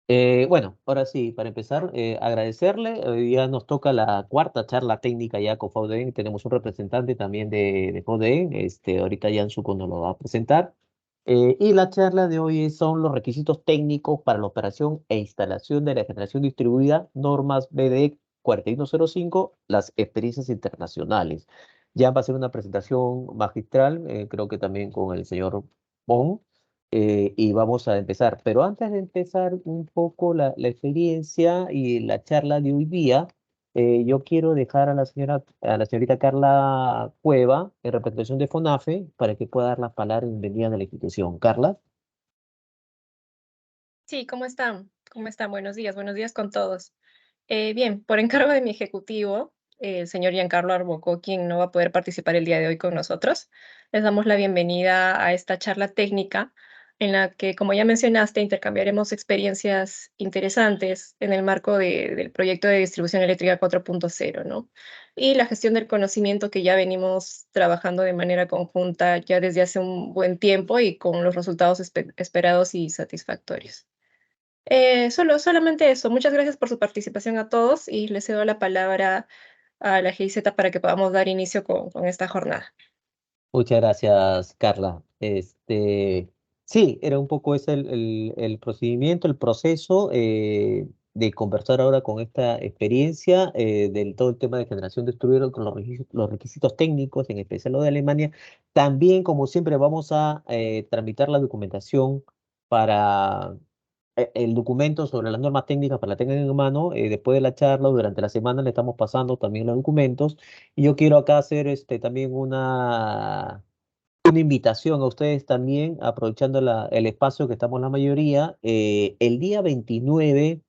Bueno, ahora sí, para empezar, agradecerle. Hoy día nos toca la cuarta charla técnica ya con FAUDEN. Tenemos un representante también de FAUDEN. Ahorita Jansuko nos lo va a presentar. Y la charla de hoy son los requisitos técnicos para la operación e instalación de la generación distribuida, normas BDE 4105, las experiencias internacionales. Ya va a ser una presentación magistral, creo que también con el señor Bon, y vamos a empezar. Pero antes de empezar un poco la experiencia y la charla de hoy día, yo quiero dejar a la señorita Carla Cueva, en representación de FONAFE, para que pueda dar las palabras de bienvenida de la institución. Carla. Sí, ¿cómo están? ¿Cómo están? Buenos días con todos. Bien, por encargo de mi ejecutivo, el señor Giancarlo Arbocó, quien no va a poder participar el día de hoy con nosotros, les damos la bienvenida a esta charla técnica en la que, como ya mencionaste, intercambiaremos experiencias interesantes en el marco del proyecto de distribución eléctrica 4.0, ¿no? Y la gestión del conocimiento que ya venimos trabajando de manera conjunta ya desde hace un buen tiempo y con los resultados esperados y satisfactorios. Solamente eso. Muchas gracias por su participación a todos y les cedo la palabra a la GIZ para que podamos dar inicio con esta jornada. Muchas gracias, Carla. Sí, era un poco ese el procedimiento, el proceso de conversar ahora con esta experiencia del todo el tema de generación distribuida con los requisitos técnicos, en especial lo de Alemania. También, como siempre, vamos a tramitar la documentación para el documento sobre las normas técnicas para la tengan en mano. Después de la charla, durante la semana, le estamos pasando también los documentos. Y yo quiero acá hacer también una invitación a ustedes también, aprovechando el espacio que estamos la mayoría. El día 29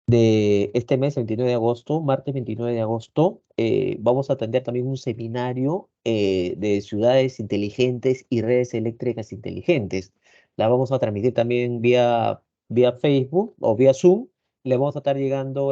de este mes, 29 de agosto, martes 29 de agosto, vamos a atender también un seminario de ciudades inteligentes y redes eléctricas inteligentes. La vamos a transmitir también vía Facebook o vía Zoom. Le vamos a estar llegando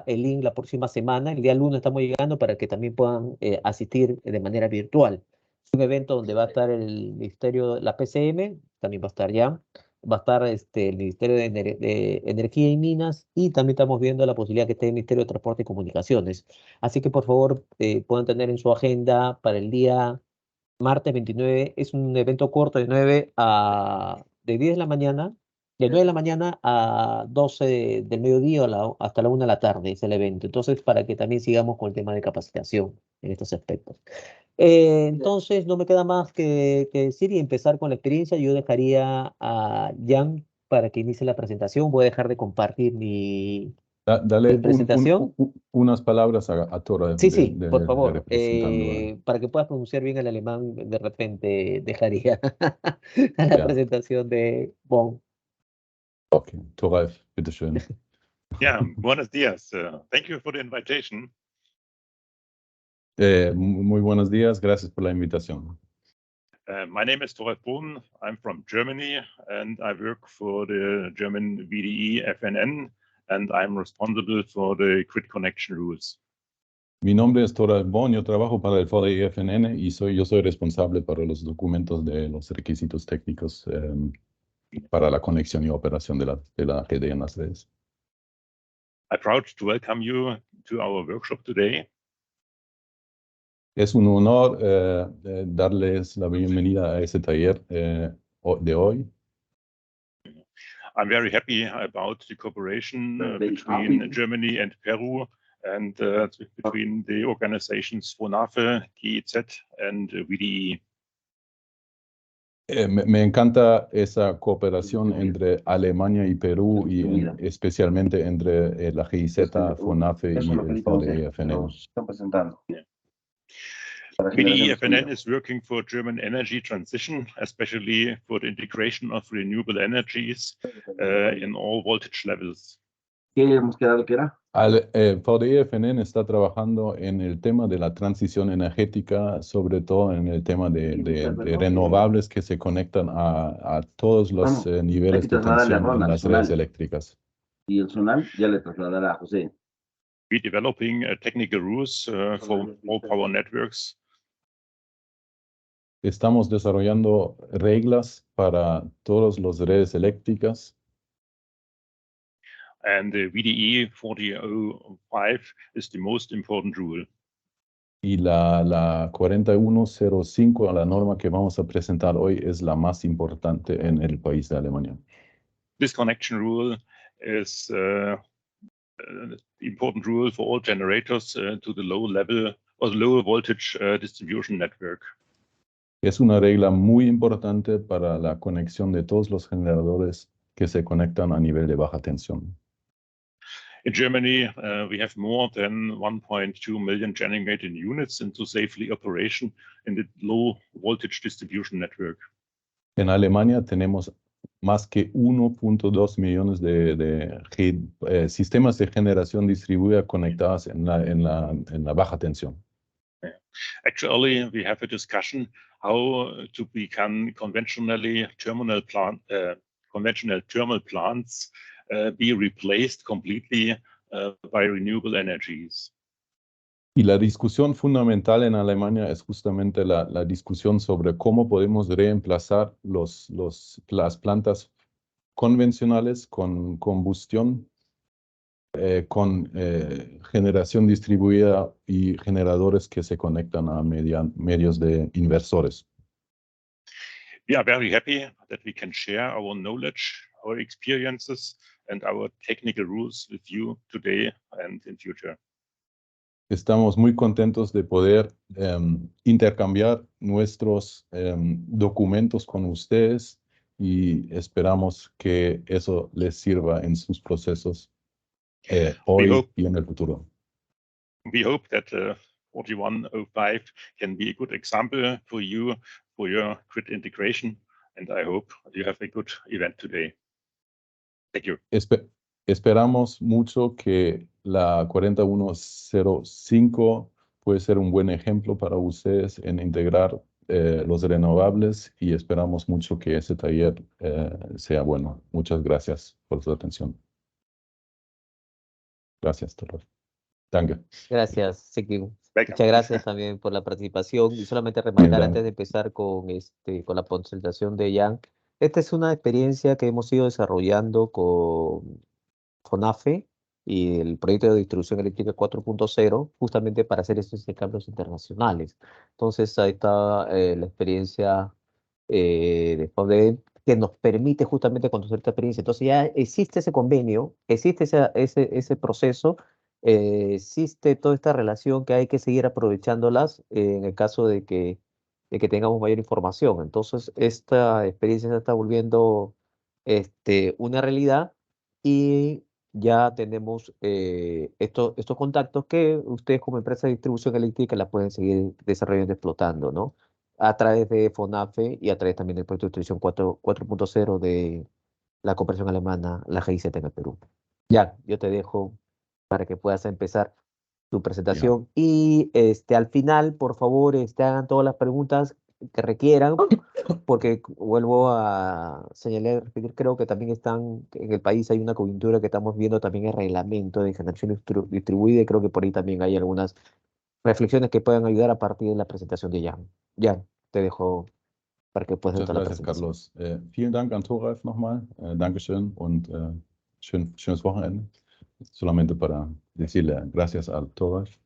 el link la próxima semana. El día lunes estamos llegando para que también puedan asistir de manera virtual. Es un evento donde va a estar el Ministerio, la PCM, también va a estar ya. Va a estar el Ministerio de Energía y Minas, y también estamos viendo la posibilidad que esté el Ministerio de Transporte y Comunicaciones. Así que por favor puedan tener en su agenda para el día martes 29. Es un evento corto de 10 de la mañana, de 9 de la mañana a 12 del mediodía hasta la 1 de la tarde es el evento. Entonces, para que también sigamos con el tema de capacitación en estos aspectos. Entonces, no me queda más que decir y empezar con la experiencia. Yo dejaría a Jan para que inicie la presentación. Voy a dejar de compartir mi Dale presentación. unas palabras a Tora Sí, sí, por de favor. representando. ¿Vale? Para que puedas pronunciar bien el alemán, de repente dejaría a la Ya, presentación de Bon. ok. Toralf, bitteschön. Yeah, buenos días. Thank you for the invitation. Muy buenos días, gracias por la invitación. My name is Toralf Bohn. I'm from Germany and I work for the German VDE FNN and I'm responsible for the grid connection rules. Mi nombre es Toralf Bohn, yo trabajo para el VDE FNN y yo soy responsable para los documentos de los requisitos técnicos para la conexión y operación de la red en las redes. I'm proud to welcome you to our workshop today. Es un honor darles la bienvenida a este taller de hoy. I'm very happy about the cooperation between Germany and Peru and between the organizations FONAFE, GIZ and VDE. Me encanta esa cooperación entre Alemania y Perú y especialmente entre la GIZ, FONAFE y el VDE FNN. VDE FNN is working for German energy transition, especially for the integration of renewable energies in all voltage levels. VDE FNN está trabajando en el tema de la transición energética, sobre todo en el tema de renovables que se conectan a todos los niveles de tensión en las redes eléctricas. Y el zonal ya le trasladará a José. We're developing technical rules for all power networks. Estamos desarrollando reglas para todas las redes eléctricas. And the VDE 4005 is the most important rule. Y la 4105, la norma que vamos a presentar hoy, es la más importante en el país de Alemania. This connection rule is the important rule for all generators to the low level or the low voltage distribution network. Es una regla muy importante para la conexión de todos los generadores que se conectan a nivel de baja tensión. In Germany, we have more than 1.2 million generated units into safely operation in the low voltage distribution network. En Alemania tenemos más que 1.2 millones de sistemas de generación distribuida conectados en la baja tensión. Actually, we have a discussion how to become conventional thermal plants be replaced completely by renewable energies. Y la discusión fundamental en Alemania es justamente la discusión sobre cómo podemos reemplazar las plantas convencionales con combustión, con generación distribuida y generadores que se conectan a medios de inversores. We are very happy that we can share our knowledge, our experiences, and our technical rules with you today and in future. Estamos muy contentos de poder intercambiar nuestros documentos con ustedes y esperamos que eso les sirva en sus procesos hoy y en el futuro. We hope that 4105 can be a good example for you for your grid integration, and I hope you have a good event today. Thank you. Esperamos mucho que la 4105 puede ser un buen ejemplo para ustedes en integrar los renovables y esperamos mucho que ese taller sea bueno. Muchas gracias por su atención. Gracias, Torres. Danke. Gracias, Sekiu. Welcome. Muchas gracias también por la participación. Y solamente remarcar Dank. antes de empezar con la presentación de Jan. Esta es una experiencia que hemos ido desarrollando con FONAFE y el proyecto de distribución eléctrica 4.0 justamente para hacer estos intercambios internacionales. Entonces ahí está la experiencia de FODEM que nos permite justamente conocer esta experiencia. Entonces ya existe ese convenio, existe ese proceso, existe toda esta relación que hay que seguir aprovechándolas en el caso de que tengamos mayor información. Entonces esta experiencia se está volviendo una realidad y ya tenemos estos contactos que ustedes como empresa de distribución eléctrica la pueden seguir desarrollando y explotando, ¿no? A través de FONAFE y a través también del proyecto de distribución 4.0 de la cooperación alemana, la GIZ en el Perú. Ya, yo te dejo para que puedas empezar tu presentación. Y al final, por favor, hagan todas las preguntas que requieran, porque vuelvo a señalar, creo que también en el país hay una coyuntura que estamos viendo también el reglamento de generación distribuida, y creo que por ahí también hay algunas reflexiones que puedan ayudar a partir de la presentación de Jan. Jan, te dejo para que puedas hacer la presentación. Carlos. Vielen Dank an Thoralf nochmal. Dankeschön und schönes Wochenende. Solamente para decirle gracias al Thoralf.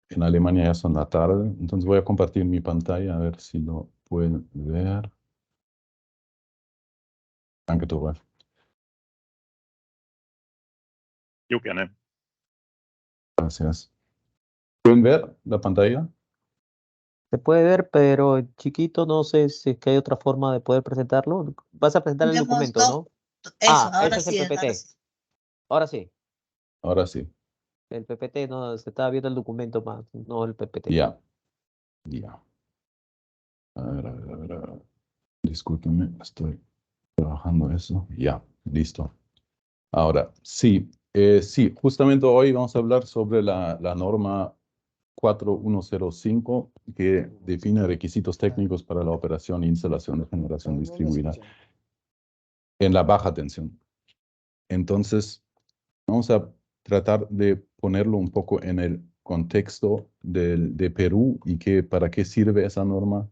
En Alemania ya son la tarde, entonces voy a compartir mi pantalla a ver si lo pueden ver. Danke, Thoralf. Yo gerne. Gracias. ¿Pueden ver la pantalla? Se puede ver, pero chiquito, no sé si es que hay otra forma de poder presentarlo. Vas a presentar el documento, ¿no? Eso, ahora ese es sí, el PPT. ahora sí. Ahora sí. Ahora sí. El PPT, no, se estaba viendo el documento más, no el PPT. Ya. A ver. Discúlpeme, estoy trabajando eso. Ya, listo. Ahora, sí, justamente hoy vamos a hablar sobre la norma 4105 que define requisitos técnicos para la operación e instalación de generación distribuida en la baja tensión. Entonces, vamos a tratar de ponerlo un poco en el contexto de Perú y para qué sirve esa norma,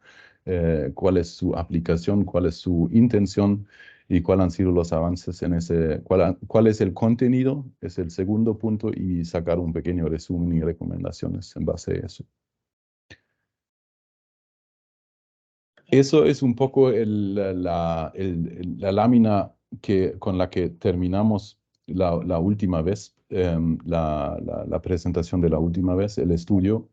cuál es su aplicación, cuál es su intención y cuáles han sido los avances en ese, cuál es el contenido, es el segundo punto, y sacar un pequeño resumen y recomendaciones en base a eso. Eso es un poco la lámina con la que terminamos la última vez, la presentación de la última vez, el estudio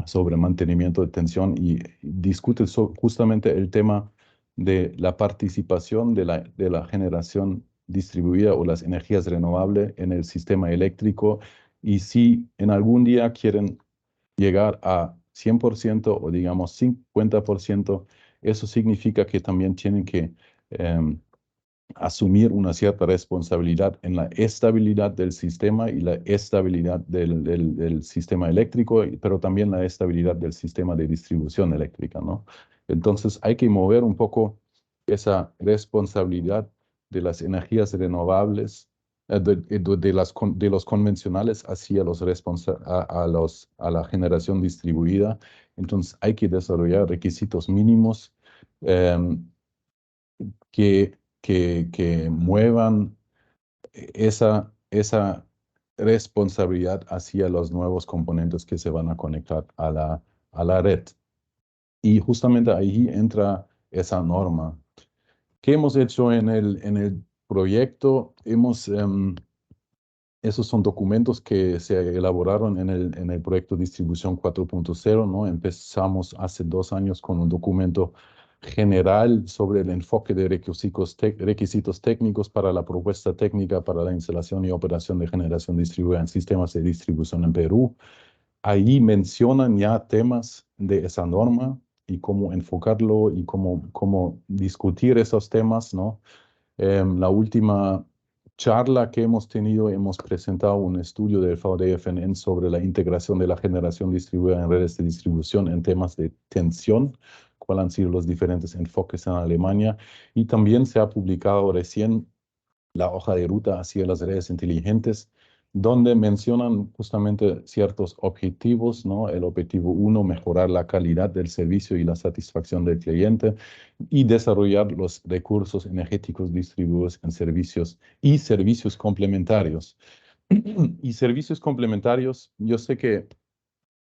sobre mantenimiento de tensión, y discute justamente el tema de la participación de la generación distribuida o las energías renovables en el sistema eléctrico, y si en algún día quieren llegar a 100% o digamos 50%, eso significa que también tienen que asumir una cierta responsabilidad en la estabilidad del sistema y la estabilidad del sistema eléctrico, pero también la estabilidad del sistema de distribución eléctrica, ¿no? Entonces hay que mover un poco esa responsabilidad de las energías renovables, de los convencionales hacia a la generación distribuida. Entonces hay que desarrollar requisitos mínimos que muevan esa responsabilidad hacia los nuevos componentes que se van a conectar a la red. Y justamente ahí entra esa norma. ¿Qué hemos hecho en el proyecto? Esos son documentos que se elaboraron en el proyecto Distribución 4.0, ¿no? Empezamos hace 2 años con un documento general sobre el enfoque de requisitos técnicos para la propuesta técnica para la instalación y operación de generación distribuida en sistemas de distribución en Perú. Ahí mencionan ya temas de esa norma y cómo enfocarlo y cómo discutir esos temas, ¿no? La última charla que hemos tenido, hemos presentado un estudio del VDFNN sobre la integración de la generación distribuida en redes de distribución en temas de tensión, cuáles han sido los diferentes enfoques en Alemania, y también se ha publicado recién la hoja de ruta hacia las redes inteligentes, donde mencionan justamente ciertos objetivos, ¿no? El objetivo 1, mejorar la calidad del servicio y la satisfacción del cliente, y desarrollar los recursos energéticos distribuidos en servicios y servicios complementarios. Y servicios complementarios, yo sé que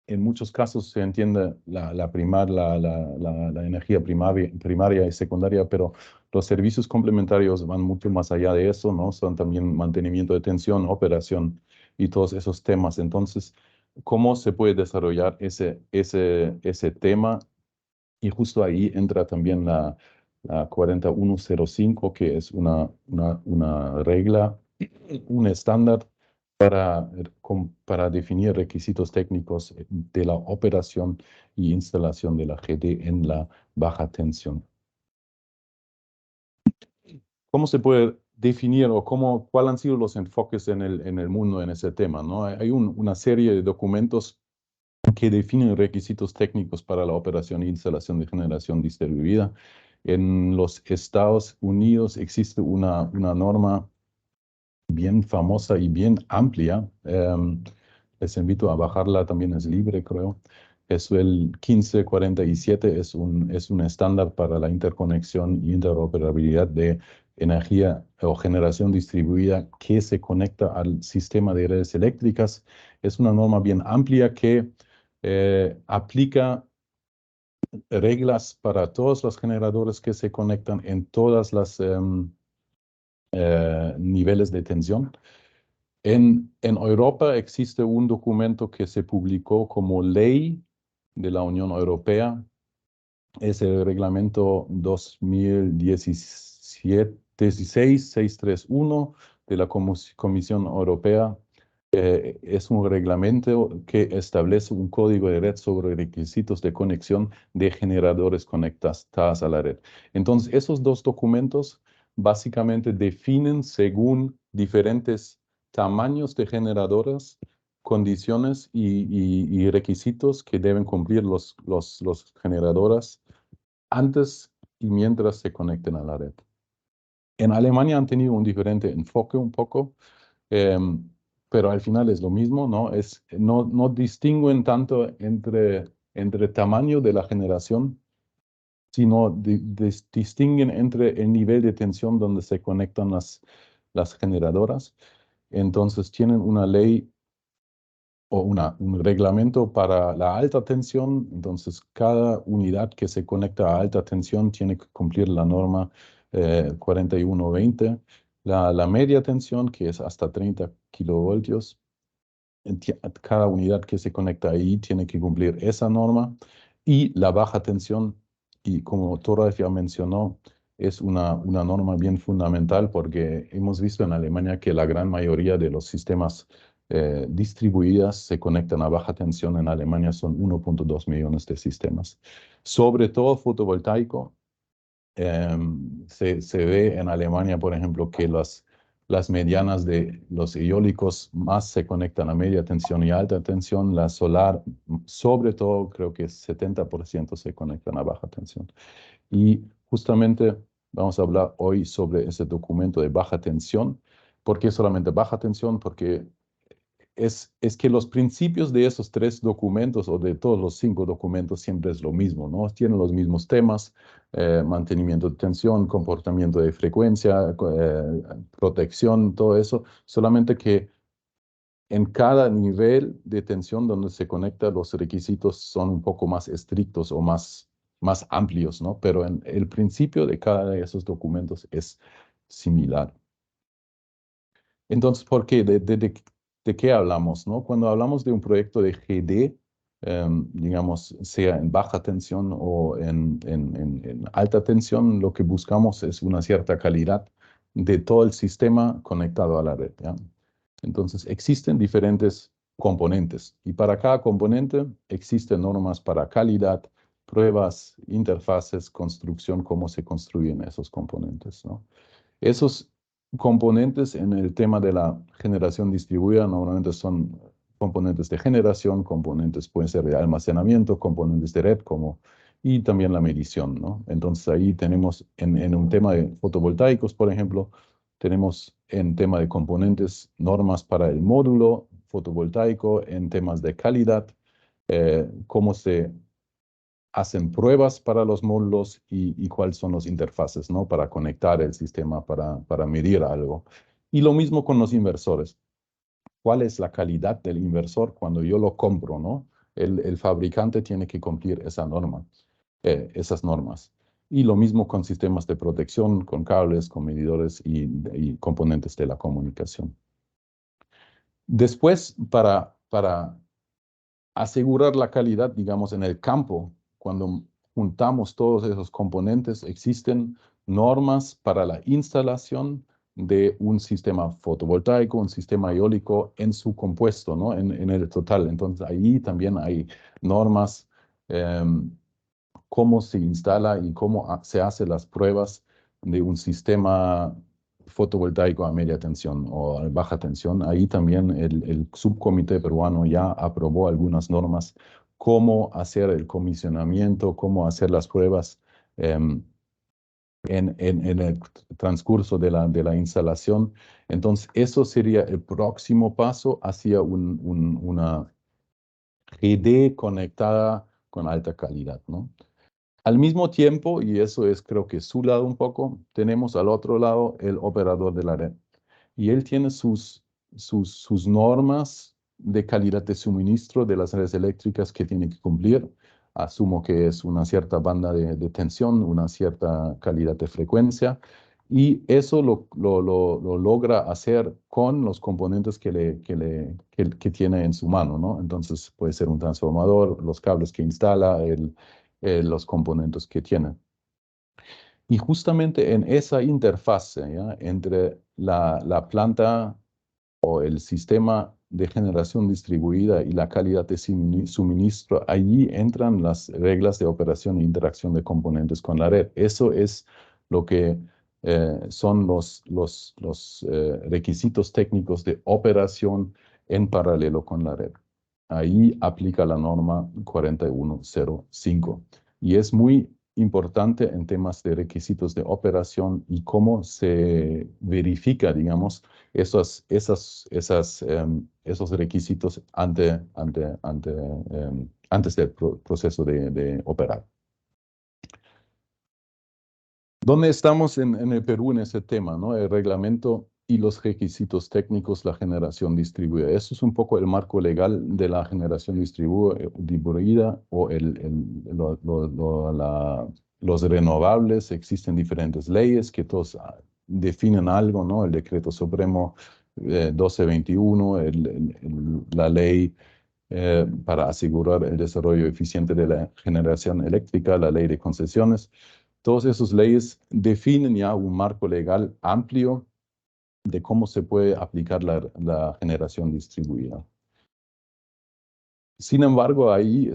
en muchos casos se entiende la energía primaria y secundaria, pero los servicios complementarios van mucho más allá de eso, ¿no? Son también mantenimiento de tensión, operación y todos esos temas. Entonces, ¿cómo se puede desarrollar ese tema? Y justo ahí entra también la 4105, que es una regla, un estándar para definir requisitos técnicos de la operación y instalación de la GD en la baja tensión. ¿Cómo se puede definir o cuáles han sido los enfoques en el mundo en ese tema, ¿no? Hay una serie de documentos que definen requisitos técnicos para la operación e instalación de generación distribuida. En los Estados Unidos existe una norma bien famosa y bien amplia. Les invito a bajarla, también es libre, creo. Es el 1547, es un estándar para la interconexión y interoperabilidad de energía o generación distribuida que se conecta al sistema de redes eléctricas. Es una norma bien amplia que aplica reglas para todos los generadores que se conectan en todas las niveles de tensión. En Europa existe un documento que se publicó como ley de la Unión Europea. Es el reglamento 2016-631 de la Comisión Europea. Es un reglamento que establece un código de red sobre requisitos de conexión de generadores conectados a la red. Entonces, esos dos documentos básicamente definen según diferentes tamaños de generadores, condiciones y requisitos que deben cumplir los generadores antes y mientras se conecten a la red. En Alemania han tenido un diferente enfoque un poco, pero al final es lo mismo, ¿no? No distinguen tanto entre tamaño de la generación sino distinguen entre el nivel de tensión donde se conectan las generadoras. Entonces tienen una ley o un reglamento para la alta tensión. Entonces cada unidad que se conecta a alta tensión tiene que cumplir la norma 4120. La media tensión, que es hasta 30 kilovoltios, cada unidad que se conecta ahí tiene que cumplir esa norma. Y la baja tensión, y como Thoralf ya mencionó, es una norma bien fundamental porque hemos visto en Alemania que la gran mayoría de los sistemas distribuidas se conectan a baja tensión. En Alemania son 1.2 millones de sistemas. Sobre todo fotovoltaico. Se ve en Alemania, por ejemplo, que las medianas de los eólicos más se conectan a media tensión y alta tensión. La solar, sobre todo, creo que 70% se conectan a baja tensión. Y justamente vamos a hablar hoy sobre ese documento de baja tensión. ¿Por qué solamente baja tensión? Porque es que los principios de esos 3 documentos o de todos los 5 documentos siempre es lo mismo, ¿no? Tienen los mismos temas: mantenimiento de tensión, comportamiento de frecuencia, protección, todo eso, solamente que en cada nivel de tensión donde se conecta los requisitos son un poco más estrictos o más amplios, ¿no? Pero el principio de cada de esos documentos es similar. Entonces, ¿por qué? ¿De qué hablamos, no? Cuando hablamos de un proyecto de GD, digamos, sea en baja tensión o en alta tensión, lo que buscamos es una cierta calidad de todo el sistema conectado a la red, ¿ya? Entonces, existen diferentes componentes y para cada componente existen normas para calidad, pruebas, interfaces, construcción, cómo se construyen esos componentes, ¿no? Esos componentes en el tema de la generación distribuida normalmente son componentes de generación, componentes pueden ser de almacenamiento, componentes de red, y también la medición, ¿no? Entonces ahí tenemos en un tema de fotovoltaicos, por ejemplo, tenemos en tema de componentes normas para el módulo fotovoltaico, en temas de calidad, cómo se hacen pruebas para los módulos y cuáles son las interfaces, ¿no? Para conectar el sistema, para medir algo. Y lo mismo con los inversores. ¿Cuál es la calidad del inversor cuando yo lo compro, ¿no? El fabricante tiene que cumplir esa norma, esas normas. Y lo mismo con sistemas de protección, con cables, con medidores y componentes de la comunicación. Después, para asegurar la calidad, digamos, en el campo, cuando juntamos todos esos componentes, existen normas para la instalación de un sistema fotovoltaico, un sistema eólico en su compuesto, ¿no? En el total. Entonces, ahí también hay normas, cómo se instala y cómo se hacen las pruebas de un sistema fotovoltaico a media tensión o a baja tensión. Ahí también el subcomité peruano ya aprobó algunas normas, cómo hacer el comisionamiento, cómo hacer las pruebas en el transcurso de la instalación. Entonces, eso sería el próximo paso hacia una GD conectada con alta calidad, ¿no? Al mismo tiempo, y eso es creo que su lado un poco, tenemos al otro lado el operador de la red. Y él tiene sus normas de calidad de suministro de las redes eléctricas que tiene que cumplir. Asumo que es una cierta banda de tensión, una cierta calidad de frecuencia. Y eso lo logra hacer con los componentes que tiene en su mano, ¿no? Entonces puede ser un transformador, los cables que instala, los componentes que tiene. Y justamente en esa interfase, ¿ya? Entre la planta o el sistema de generación distribuida y la calidad de suministro, allí entran las reglas de operación e interacción de componentes con la red. Eso es lo que son los requisitos técnicos de operación en paralelo con la red. Ahí aplica la norma 4105. Y es muy importante en temas de requisitos de operación y cómo se verifica, digamos, esos requisitos antes del proceso de operar. ¿Dónde estamos en el Perú en ese tema, ¿no? El reglamento y los requisitos técnicos, la generación distribuida. Eso es un poco el marco legal de la generación distribuida o los renovables. Existen diferentes leyes que todos definen algo, ¿no? El Decreto Supremo 1221, la ley para asegurar el desarrollo eficiente de la generación eléctrica, la ley de concesiones. Todas esas leyes definen ya un marco legal amplio de cómo se puede aplicar la generación distribuida. Sin embargo, ahí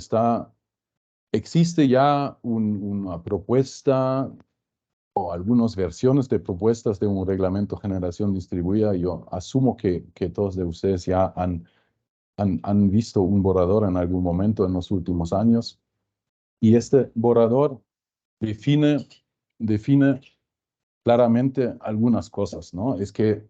existe ya una propuesta o algunas versiones de propuestas de un reglamento de generación distribuida. Yo asumo que todos de ustedes ya han visto un borrador en algún momento en los últimos años. Y este borrador define claramente algunas cosas, ¿no? Es que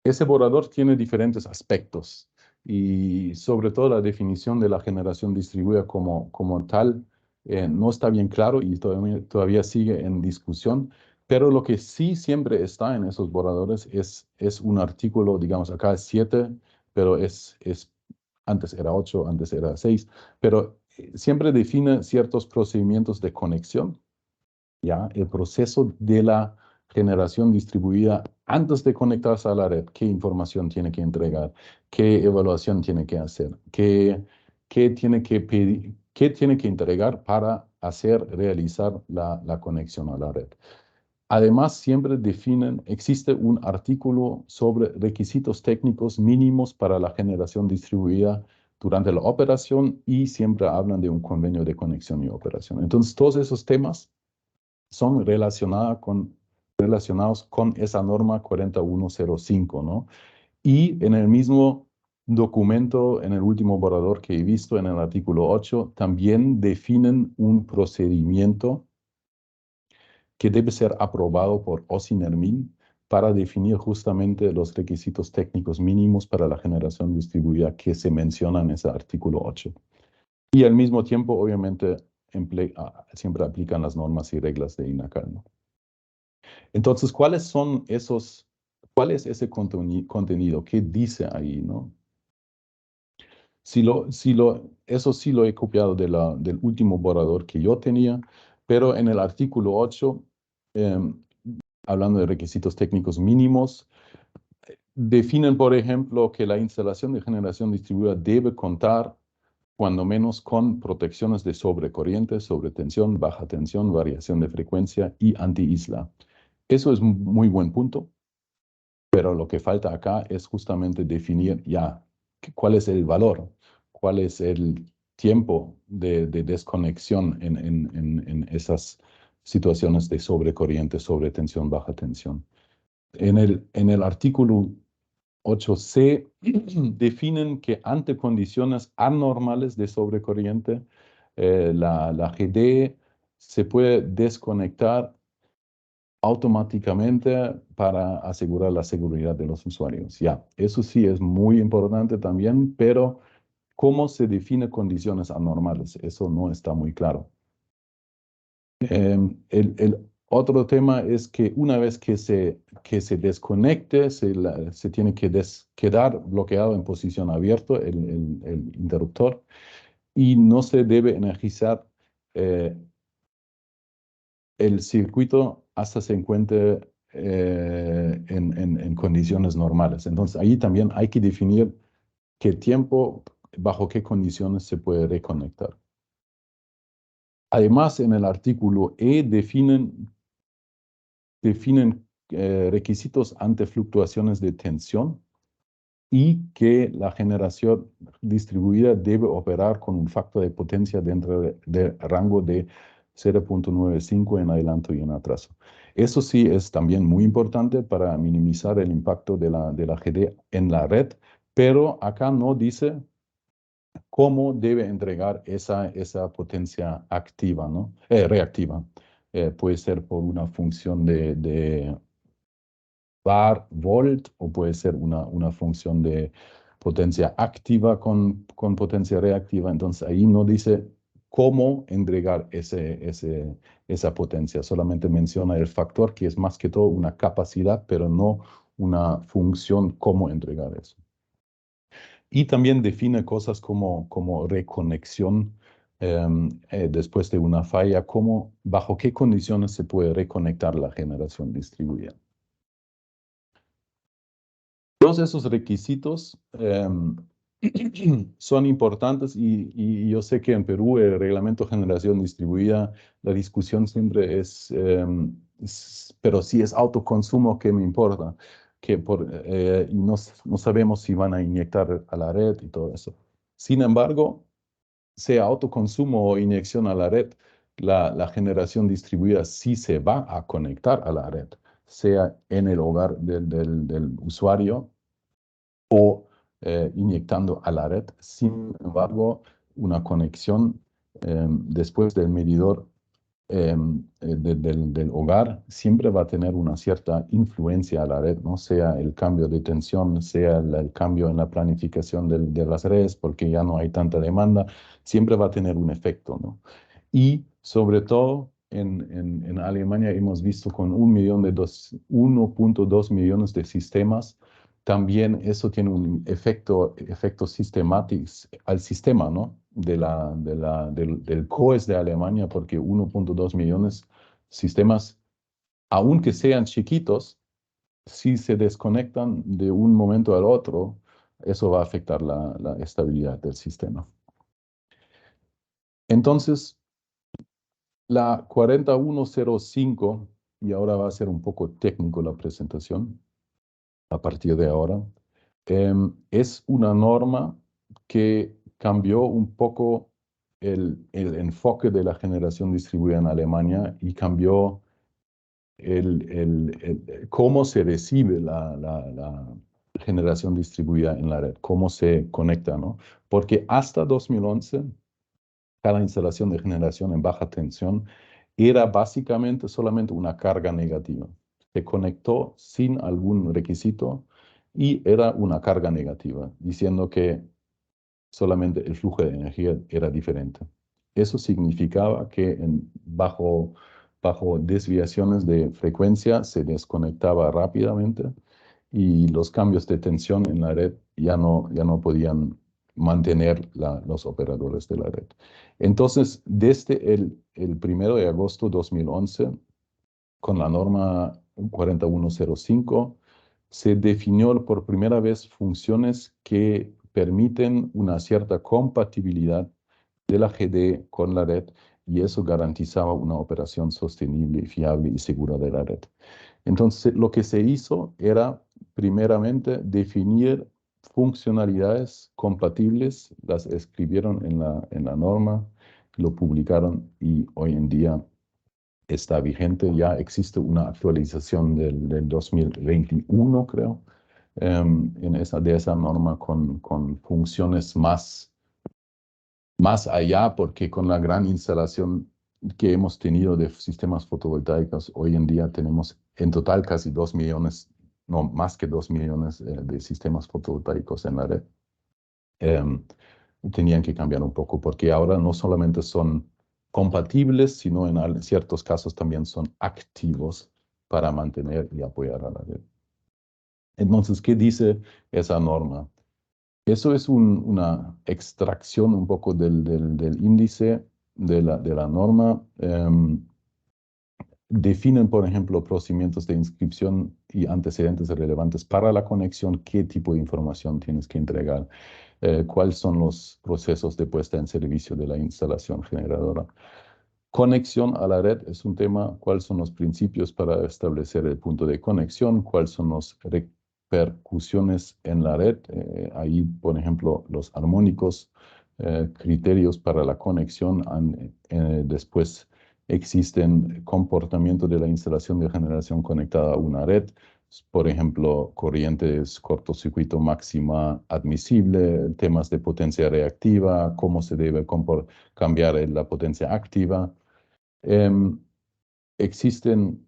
ese borrador tiene diferentes aspectos y sobre todo la definición de la generación distribuida como tal no está bien claro y todavía sigue en discusión, pero lo que sí siempre está en esos borradores es un artículo, digamos, acá es 7, pero antes era 8, antes era 6, pero siempre define ciertos procedimientos de conexión, ¿ya? El proceso de la generación distribuida antes de conectarse a la red, qué información tiene que entregar, qué evaluación tiene que hacer, qué tiene que pedir, qué tiene que entregar para realizar la conexión a la red. Además, siempre existe un artículo sobre requisitos técnicos mínimos para la generación distribuida durante la operación y siempre hablan de un convenio de conexión y operación. Entonces, todos esos temas son relacionados con esa norma 4105, ¿no? Y en el mismo documento, en el último borrador que he visto, en el artículo 8, también definen un procedimiento que debe ser aprobado por OSINERMIN para definir justamente los requisitos técnicos mínimos para la generación distribuida que se menciona en ese artículo 8. Y al mismo tiempo, obviamente, siempre aplican las normas y reglas de INACAL, ¿no? Entonces, ¿cuál es ese contenido? ¿Qué dice ahí, no? Eso sí lo he copiado del último borrador que yo tenía, pero en el artículo 8, hablando de requisitos técnicos mínimos, definen, por ejemplo, que la instalación de generación distribuida debe contar cuando menos con protecciones de sobrecorriente, sobretensión, baja tensión, variación de frecuencia y anti-isla. Eso es un muy buen punto, pero lo que falta acá es justamente definir ya cuál es el valor, cuál es el tiempo de desconexión en esas situaciones de sobrecorriente, sobretensión, baja tensión. En el artículo 8C definen que ante condiciones anormales de sobrecorriente, la GD se puede desconectar automáticamente para asegurar la seguridad de los usuarios. Ya, eso sí es muy importante también, pero ¿cómo se define condiciones anormales? Eso no está muy claro. El otro tema es que una vez que se desconecte, se tiene que quedar bloqueado en posición abierta el interruptor y no se debe energizar el circuito hasta se encuentre en condiciones normales. Entonces, ahí también hay que definir qué tiempo, bajo qué condiciones se puede reconectar. Además, en el artículo E definen requisitos ante fluctuaciones de tensión y que la generación distribuida debe operar con un factor de potencia dentro del rango de 0.95 en adelanto y en atraso. Eso sí es también muy importante para minimizar el impacto de la GD en la red, pero acá no dice cómo debe entregar esa potencia activa, ¿no? Reactiva. Puede ser por una función de var, volt, o puede ser una función de potencia activa con potencia reactiva. Entonces ahí no dice cómo entregar esa potencia. Solamente menciona el factor que es más que todo una capacidad, pero no una función cómo entregar eso. Y también define cosas como reconexión después de una falla, bajo qué condiciones se puede reconectar la generación distribuida. Todos esos requisitos son importantes y yo sé que en Perú el reglamento de generación distribuida, la discusión siempre pero si es autoconsumo, ¿qué me importa? Y no sabemos si van a inyectar a la red y todo eso. Sin embargo, sea autoconsumo o inyección a la red, la generación distribuida sí se va a conectar a la red, sea en el hogar del usuario o inyectando a la red. Sin embargo, una conexión después del medidor del hogar siempre va a tener una cierta influencia a la red, ¿no? Sea el cambio de tensión, sea el cambio en la planificación de las redes, porque ya no hay tanta demanda, siempre va a tener un efecto, ¿no? Y sobre todo en Alemania hemos visto con 1.2 millones de sistemas, también eso tiene un efecto sistemático al sistema, ¿no? Del COES de Alemania, porque 1.2 millones sistemas, aunque sean chiquitos, si se desconectan de un momento al otro, eso va a afectar la estabilidad del sistema. Entonces, la 4105, y ahora va a ser un poco técnico la presentación a partir de ahora, es una norma que cambió un poco el enfoque de la generación distribuida en Alemania y cambió cómo se recibe la generación distribuida en la red, cómo se conecta, ¿no? Porque hasta 2011, cada instalación de generación en baja tensión era básicamente solamente una carga negativa. Se conectó sin algún requisito y era una carga negativa, diciendo que solamente el flujo de energía era diferente. Eso significaba que bajo desviaciones de frecuencia se desconectaba rápidamente y los cambios de tensión en la red ya no podían mantener los operadores de la red. Entonces, desde el 1 de agosto de 2011, con la norma 4105, se definió por primera vez funciones que permiten una cierta compatibilidad de la GD con la red y eso garantizaba una operación sostenible, fiable y segura de la red. Entonces, lo que se hizo era primeramente definir funcionalidades compatibles, las escribieron en la norma, lo publicaron y hoy en día está vigente. Ya existe una actualización del 2021, creo, de esa norma con funciones más allá, porque con la gran instalación que hemos tenido de sistemas fotovoltaicos, hoy en día tenemos en total casi 2 millones, no, más que 2 millones de sistemas fotovoltaicos en la red. Tenían que cambiar un poco, porque ahora no solamente son compatibles, sino en ciertos casos también son activos para mantener y apoyar a la red. Entonces, ¿qué dice esa norma? Eso es una extracción un poco del índice de la norma. Definen, por ejemplo, procedimientos de inscripción y antecedentes relevantes para la conexión, qué tipo de información tienes que entregar, cuáles son los procesos de puesta en servicio de la instalación generadora. Conexión a la red es un tema, cuáles son los principios para establecer el punto de conexión, cuáles son las repercusiones en la red, ahí, por ejemplo, los armónicos, criterios para la conexión, después existen comportamientos de la instalación de generación conectada a una red, por ejemplo, corrientes cortocircuito máxima admisible, temas de potencia reactiva, cómo se debe cambiar la potencia activa. Existen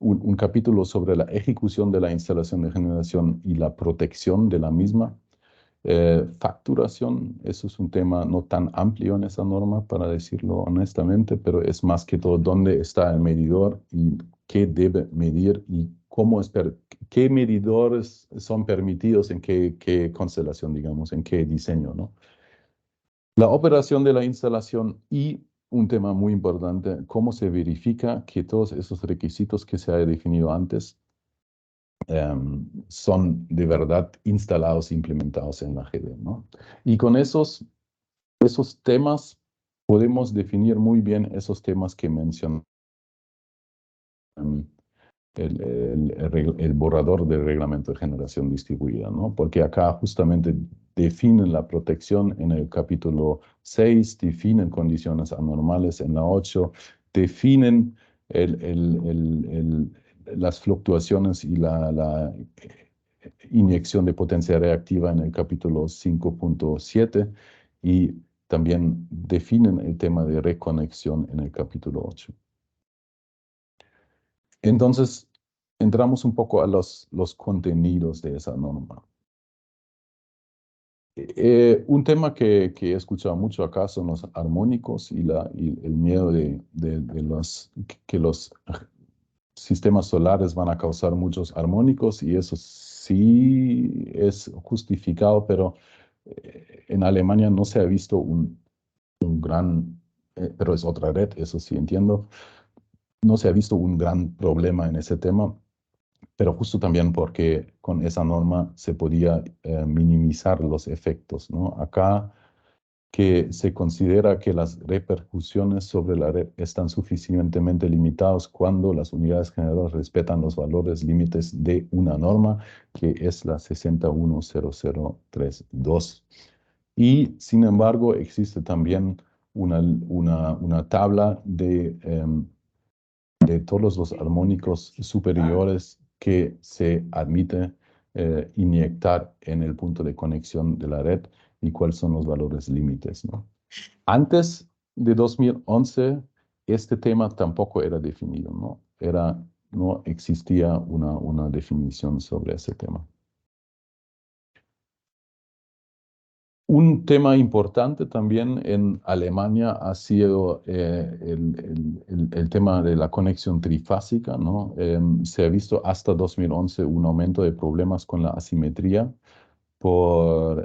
un capítulo sobre la ejecución de la instalación de generación y la protección de la misma. Facturación, eso es un tema no tan amplio en esa norma, para decirlo honestamente, pero es más que todo dónde está el medidor y qué debe medir y qué medidores son permitidos en qué constelación, digamos, en qué diseño, ¿no? La operación de la instalación y un tema muy importante, cómo se verifica que todos esos requisitos que se ha definido antes son de verdad instalados e implementados en la GD, ¿no? Y con esos temas podemos definir muy bien esos temas que mencioné. El borrador del reglamento de generación distribuida, ¿no? Porque acá justamente definen la protección en el capítulo 6, definen condiciones anormales en la 8, definen las fluctuaciones y la inyección de potencia reactiva en el capítulo 5.7 y también definen el tema de reconexión en el capítulo 8. Entonces, entramos un poco a los contenidos de esa norma. Un tema que he escuchado mucho acá son los armónicos y el miedo de que los sistemas solares van a causar muchos armónicos, y eso sí es justificado, pero en Alemania no se ha visto un gran, pero es otra red, eso sí entiendo, no se ha visto un gran problema en ese tema, pero justo también porque con esa norma se podía minimizar los efectos, ¿no? Acá que se considera que las repercusiones sobre la red están suficientemente limitadas cuando las unidades generadoras respetan los valores límites de una norma, que es la 61032. Y sin embargo, existe también una tabla de todos los armónicos superiores que se admite inyectar en el punto de conexión de la red y cuáles son los valores límites, ¿no? Antes de 2011, este tema tampoco era definido, ¿no? No existía una definición sobre ese tema. Un tema importante también en Alemania ha sido el tema de la conexión trifásica, ¿no? Se ha visto hasta 2011 un aumento de problemas con la asimetría por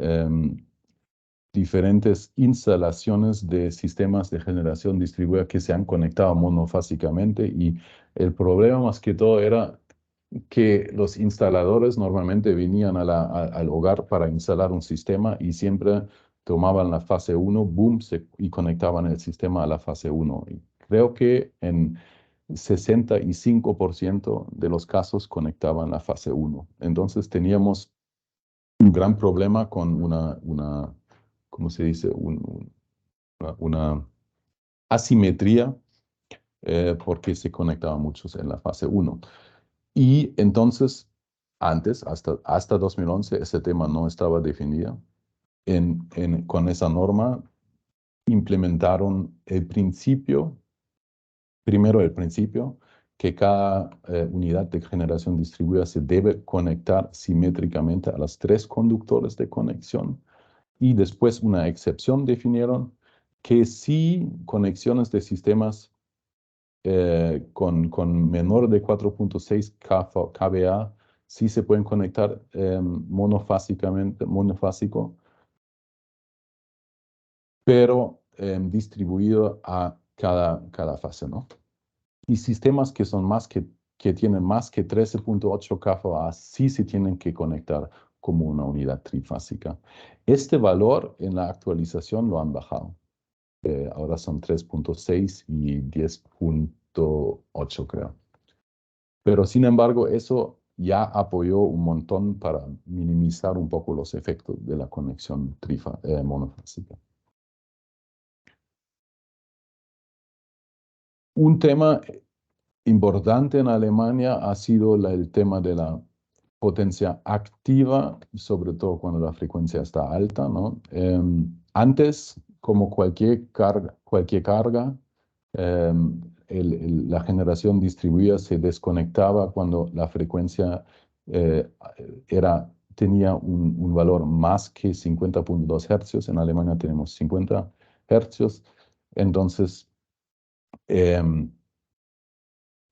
diferentes instalaciones de sistemas de generación distribuida que se han conectado monofásicamente, y el problema más que todo era que los instaladores normalmente venían al hogar para instalar un sistema y siempre tomaban la fase 1, boom, y conectaban el sistema a la fase 1. Y creo que en 65% de los casos conectaban la fase 1. Entonces teníamos un gran problema con ¿cómo se dice? Una asimetría porque se conectaban muchos en la fase 1. Y entonces, antes, hasta 2011, ese tema no estaba definido. Con esa norma implementaron primero el principio, que cada unidad de generación distribuida se debe conectar simétricamente a los 3 conductores de conexión. Y después una excepción definieron que si conexiones de sistemas con menor de 4.6 kVA, sí se pueden conectar monofásico, pero distribuido a cada fase, ¿no? Y sistemas que tienen más que 13.8 kVA, sí se tienen que conectar como una unidad trifásica. Este valor en la actualización lo han bajado. Ahora son 3.6 y 10.8, creo. Pero sin embargo, eso ya apoyó un montón para minimizar un poco los efectos de la conexión monofásica. Un tema importante en Alemania ha sido el tema de la potencia activa, sobre todo cuando la frecuencia está alta, ¿no? Antes, como cualquier carga, la generación distribuida se desconectaba cuando la frecuencia era tenía un valor más que 50.2 hercios. En Alemania tenemos 50 hercios. Entonces, en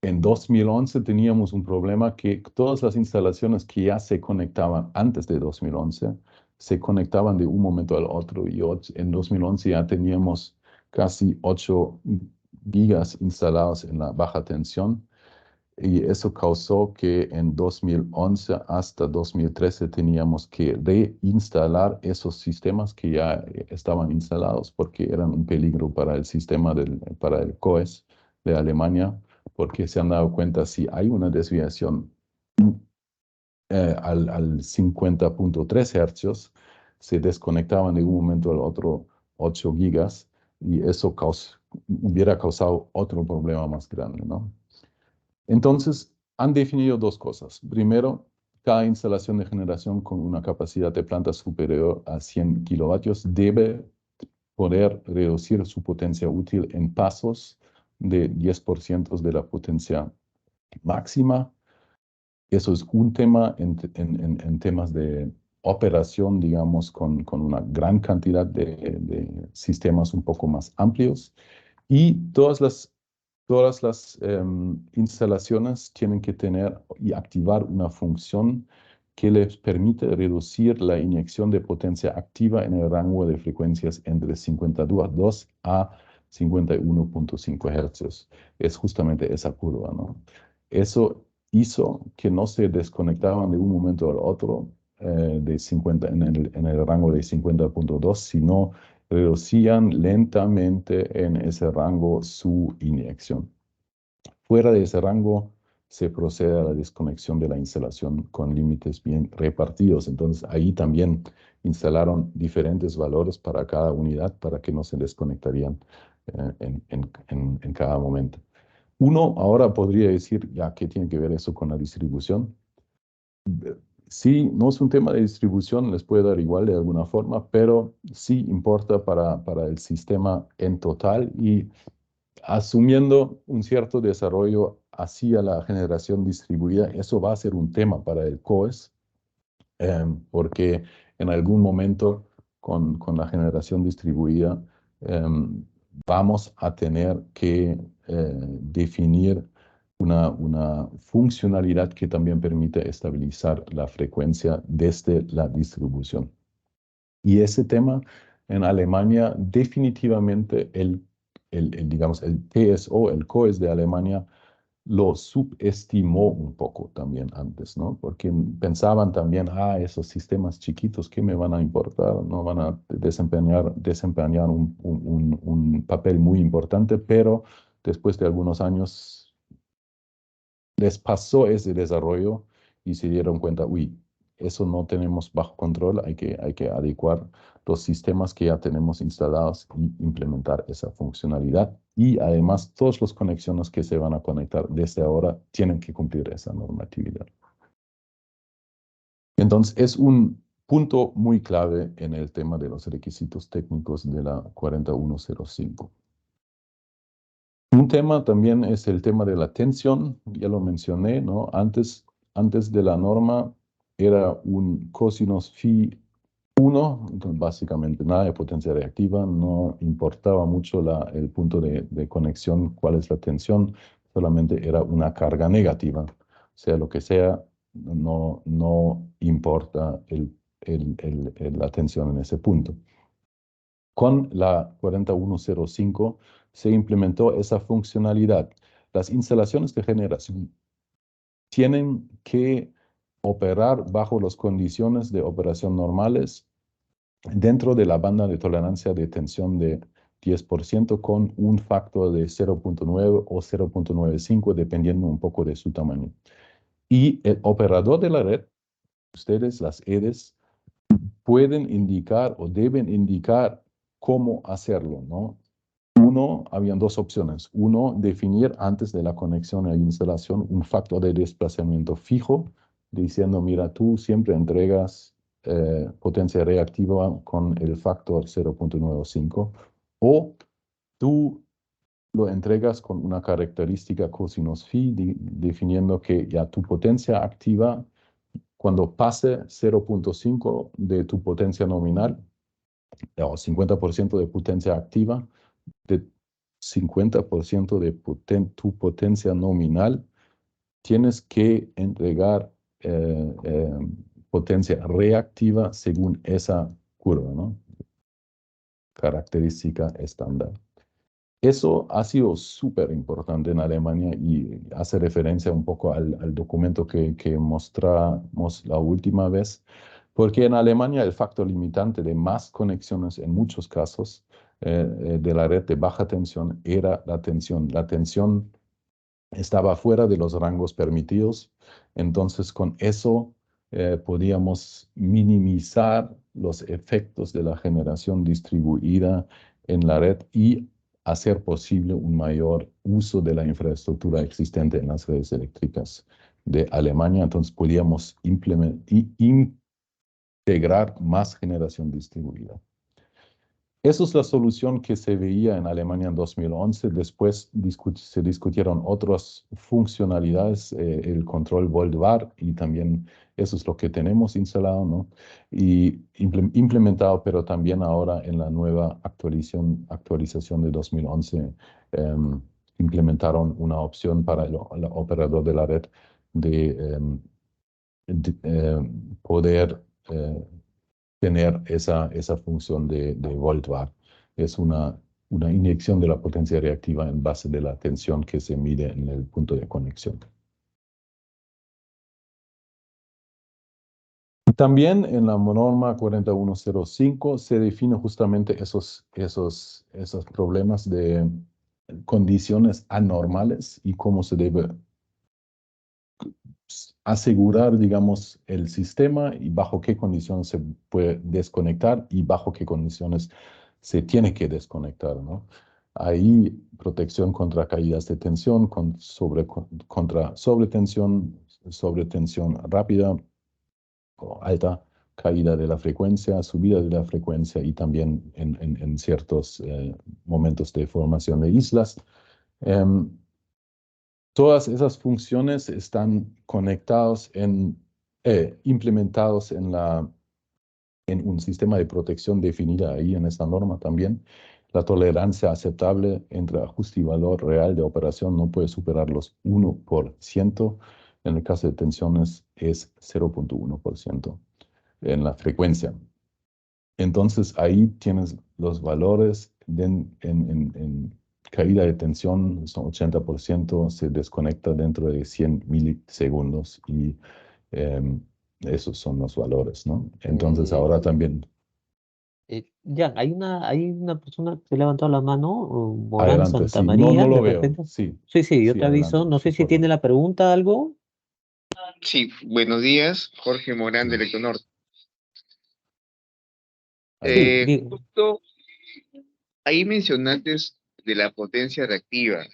2011 teníamos un problema que todas las instalaciones que ya se conectaban antes de 2011 se conectaban de un momento al otro. Y en 2011 ya teníamos casi 8 gigas instalados en la baja tensión. Y eso causó que en 2011 hasta 2013 teníamos que reinstalar esos sistemas que ya estaban instalados porque eran un peligro para el sistema para el COES de Alemania, porque se han dado cuenta si hay una desviación al 50.3 hercios, se desconectaban de un momento al otro 8 gigas y eso hubiera causado otro problema más grande, ¿no? Entonces, han definido dos cosas. Primero, cada instalación de generación con una capacidad de planta superior a 100 kilovatios debe poder reducir su potencia útil en pasos de 10% de la potencia máxima. Eso es un tema en temas de operación, digamos, con una gran cantidad de sistemas un poco más amplios. Y todas las instalaciones tienen que tener y activar una función que les permite reducir la inyección de potencia activa en el rango de frecuencias entre 52 a 51.5 hercios. Es justamente esa curva, ¿no? Eso hizo que no se desconectaban de un momento al otro de 50, en el rango de 50.2, sino reducían lentamente en ese rango su inyección. Fuera de ese rango se procede a la desconexión de la instalación con límites bien repartidos. Entonces ahí también instalaron diferentes valores para cada unidad para que no se desconectarían en cada momento. Uno ahora podría decir, ya, ¿qué tiene que ver eso con la distribución? Sí, no es un tema de distribución, les puede dar igual de alguna forma, pero sí importa para el sistema en total y asumiendo un cierto desarrollo hacia la generación distribuida, eso va a ser un tema para el COES, porque en algún momento con la generación distribuida vamos a tener que definir una funcionalidad que también permite estabilizar la frecuencia desde la distribución. Y ese tema en Alemania definitivamente digamos, el TSO, el COES de Alemania, lo subestimó un poco también antes, ¿no? Porque pensaban también, esos sistemas chiquitos, ¿qué me van a importar? No van a desempeñar un papel muy importante, pero después de algunos años les pasó ese desarrollo y se dieron cuenta, uy, eso no tenemos bajo control, hay que adecuar los sistemas que ya tenemos instalados y implementar esa funcionalidad. Y además, todas las conexiones que se van a conectar desde ahora tienen que cumplir esa normatividad. Entonces, es un punto muy clave en el tema de los requisitos técnicos de la 4105. Un tema también es el tema de la tensión, ya lo mencioné, ¿no? Antes de la norma era un cosinus phi 1, entonces básicamente nada de potencia reactiva, no importaba mucho el punto de conexión, cuál es la tensión, solamente era una carga negativa, sea lo que sea, no importa la tensión en ese punto. Con la 4105 se implementó esa funcionalidad. Las instalaciones de generación tienen que operar bajo las condiciones de operación normales dentro de la banda de tolerancia de tensión de 10% con un factor de 0.9 o 0.95 dependiendo un poco de su tamaño. Y el operador de la red, ustedes, las EDES, pueden indicar o deben indicar cómo hacerlo, ¿no? Habían dos opciones. Uno, definir antes de la conexión a la instalación un factor de desplazamiento fijo, diciendo, mira, tú siempre entregas potencia reactiva con el factor 0.95, o tú lo entregas con una característica cosinus phi, definiendo que ya tu potencia activa Cuando pase 0.5 de tu potencia nominal, o 50% de potencia activa, de 50% de tu potencia nominal, tienes que entregar potencia reactiva según esa curva, ¿no? Característica estándar. Eso ha sido súper importante en Alemania y hace referencia un poco al documento que mostramos la última vez, porque en Alemania el factor limitante de más conexiones en muchos casos de la red de baja tensión era la tensión. La tensión estaba fuera de los rangos permitidos, entonces con eso podíamos minimizar los efectos de la generación distribuida en la red y hacer posible un mayor uso de la infraestructura existente en las redes eléctricas de Alemania. Entonces podíamos integrar más generación distribuida. Esa es la solución que se veía en Alemania en 2011. Después se discutieron otras funcionalidades, el control volt-var, y también eso es lo que tenemos instalado, ¿no? Y implementado, pero también ahora en la nueva actualización de 2011, implementaron una opción para el operador de la red de poder tener esa función de volt-var. Es una inyección de la potencia reactiva en base de la tensión que se mide en el punto de conexión. También en la norma 4105 se define justamente esos problemas de condiciones anormales y cómo se debe asegurar, digamos, el sistema y bajo qué condiciones se puede desconectar y bajo qué condiciones se tiene que desconectar, ¿no? Ahí protección contra caídas de tensión, contra sobretensión rápida o alta, caída de la frecuencia, subida de la frecuencia y también en ciertos momentos de formación de islas. Todas esas funciones están implementados en un sistema de protección definida ahí en esta norma también. La tolerancia aceptable entre ajuste y valor real de operación no puede superar los 1%. En el caso de tensiones es 0.1% en la frecuencia. Entonces ahí tienes los valores en caída de tensión, son 80%, se desconecta dentro de 100 milisegundos y esos son los valores, ¿no? Entonces ahora también. Jan, hay una persona que se ha levantado la mano, Morán Adelante, sí. Santamaría, No lo de veo. repente. Sí, Sí, yo sí, te aviso. adelante, No sé por si tiene favor. la pregunta, algo. Sí, buenos días, Jorge Morán Sí. del Econorte. Adelante. Sí, Justo ahí mencionaste de la potencia reactiva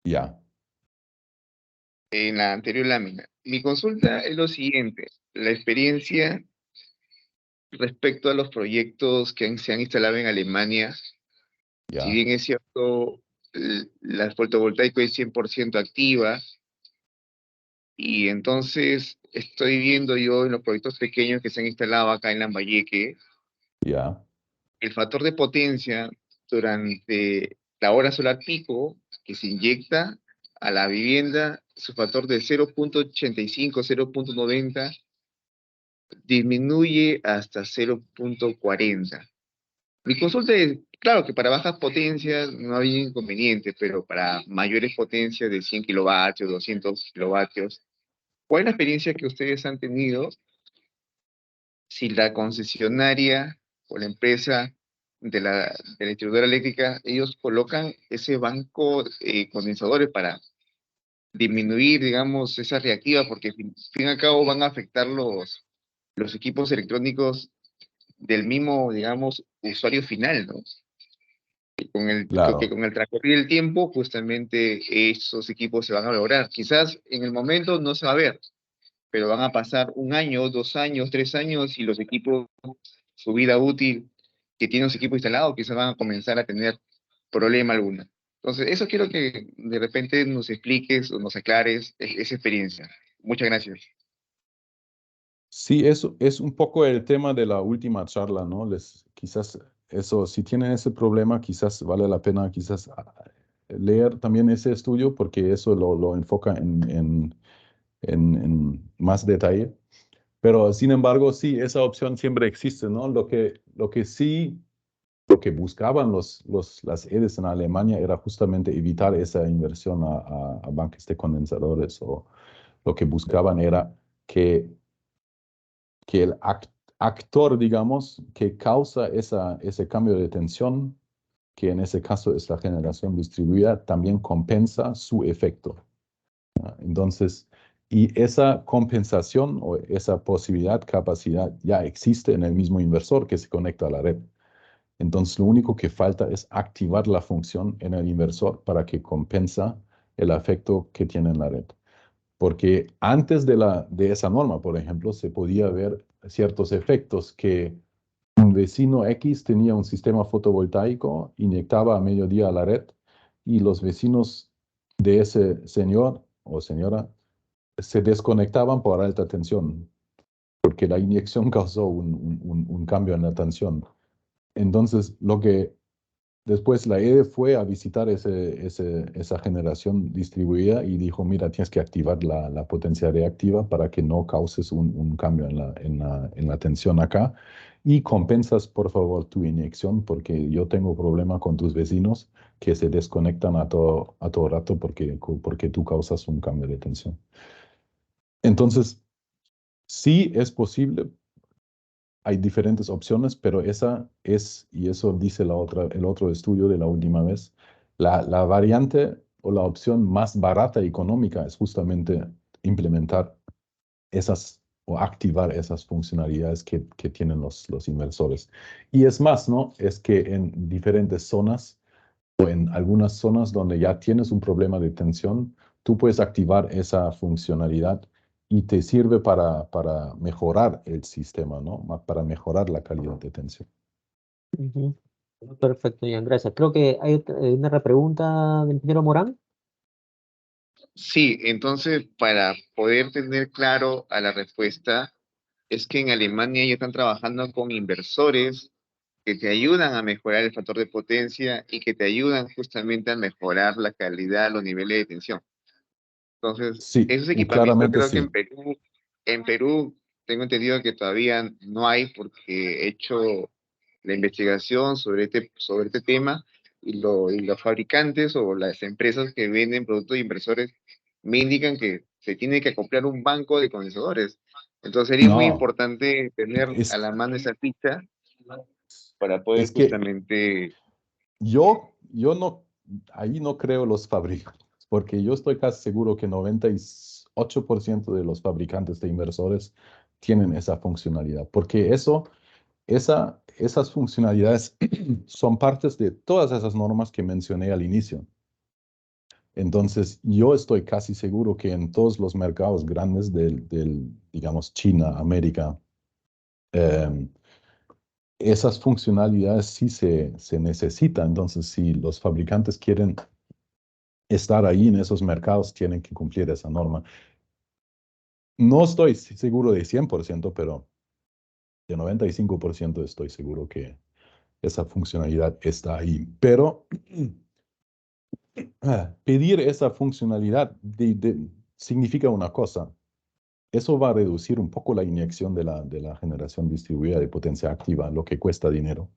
Ya, en la anterior lámina. Mi consulta es lo siguiente, la experiencia respecto a los proyectos que se han instalado en Alemania, si ya, bien es cierto, la fotovoltaico es 100% activa, y entonces estoy viendo yo en los proyectos pequeños que se han instalado acá en Lambayeque, ya, el factor de potencia durante la hora solar pico que se inyecta a la vivienda, su factor de 0.85, 0.90 disminuye hasta 0.40. Mi consulta es, claro que para bajas potencias no hay inconveniente, pero para mayores potencias de 100 kilovatios, 200 kilovatios, ¿cuál es la experiencia que ustedes han tenido si la concesionaria o la empresa de la distribuidora eléctrica, ellos colocan ese banco condensadores para disminuir, digamos, esa reactiva, porque al fin y al cabo van a afectar los equipos electrónicos del mismo, digamos, usuario final, ¿no? Que claro, con el transcurrir del tiempo, justamente esos equipos se van a lograr. Quizás en el momento no se va a ver, pero van a pasar 1 año, 2 años, 3 años y los equipos, su vida útil que tienen su equipo instalado, quizás van a comenzar a tener problema alguno. Entonces, eso quiero que de repente nos expliques o nos aclares esa experiencia. Muchas gracias. Sí, eso es un poco el tema de la última charla, ¿no? Quizás eso, si tienen ese problema, quizás vale la pena quizás leer también ese estudio porque eso lo enfoca en más detalle. Pero sin embargo, sí, esa opción siempre existe, ¿no? Lo que buscaban las EDEs en Alemania era justamente evitar esa inversión a banques de condensadores, o lo que buscaban era que el actor, digamos, que causa ese cambio de tensión, que en ese caso es la generación distribuida, también compensa su efecto. Entonces, y esa compensación o esa posibilidad, capacidad ya existe en el mismo inversor que se conecta a la red. Entonces, lo único que falta es activar la función en el inversor para que compensa el efecto que tiene en la red. Porque antes de esa norma, por ejemplo, se podía ver ciertos efectos que un vecino X tenía un sistema fotovoltaico, inyectaba a mediodía a la red y los vecinos de ese señor o señora se desconectaban por alta tensión, porque la inyección causó un cambio en la tensión. Entonces, después la EDE fue a visitar esa generación distribuida y dijo, mira, tienes que activar la potencia reactiva para que no causes un cambio en la tensión acá y compensas, por favor, tu inyección porque yo tengo problema con tus vecinos que se desconectan a todo rato porque tú causas un cambio de tensión. Entonces, sí es posible. Hay diferentes opciones, pero esa es, y eso dice el otro estudio de la última vez, la variante o la opción más barata y económica es justamente implementar esas o activar esas funcionalidades que tienen los inversores. Y es más, ¿no? Es que en diferentes zonas o en algunas zonas donde ya tienes un problema de tensión, tú puedes activar esa funcionalidad y te sirve para mejorar el sistema, ¿no? Para mejorar la calidad de tensión. Ujú. Perfecto, Ian, gracias. Creo que hay una repregunta del ingeniero Morán. Sí, entonces para poder tener claro a la respuesta, es que en Alemania ya están trabajando con inversores que te ayudan a mejorar el factor de potencia y que te ayudan justamente a mejorar la calidad, los niveles de tensión. Entonces, Sí, esos equipamientos claramente creo que sí. En Perú tengo entendido que todavía no hay porque he hecho la investigación sobre este tema y los fabricantes o las empresas que venden productos de inversores me indican que se tiene que acoplar un banco de condensadores. Entonces sería muy No, importante tener a es, la mano esa ficha para poder es que justamente... yo no, ahí no creo los fabricantes, porque yo estoy casi seguro que 98% de los fabricantes de inversores tienen esa funcionalidad, porque esas funcionalidades son partes de todas esas normas que mencioné al inicio. Entonces, yo estoy casi seguro que en todos los mercados grandes digamos, China, América, em, esas funcionalidades sí se necesitan. Entonces, si los fabricantes quieren estar ahí en esos mercados, tienen que cumplir esa norma. No estoy seguro de 100%, pero de 95% estoy seguro que esa funcionalidad está ahí. Pero pedir esa funcionalidad significa una cosa. Eso va a reducir un poco la inyección de la generación distribuida de potencia activa, lo que cuesta dinero.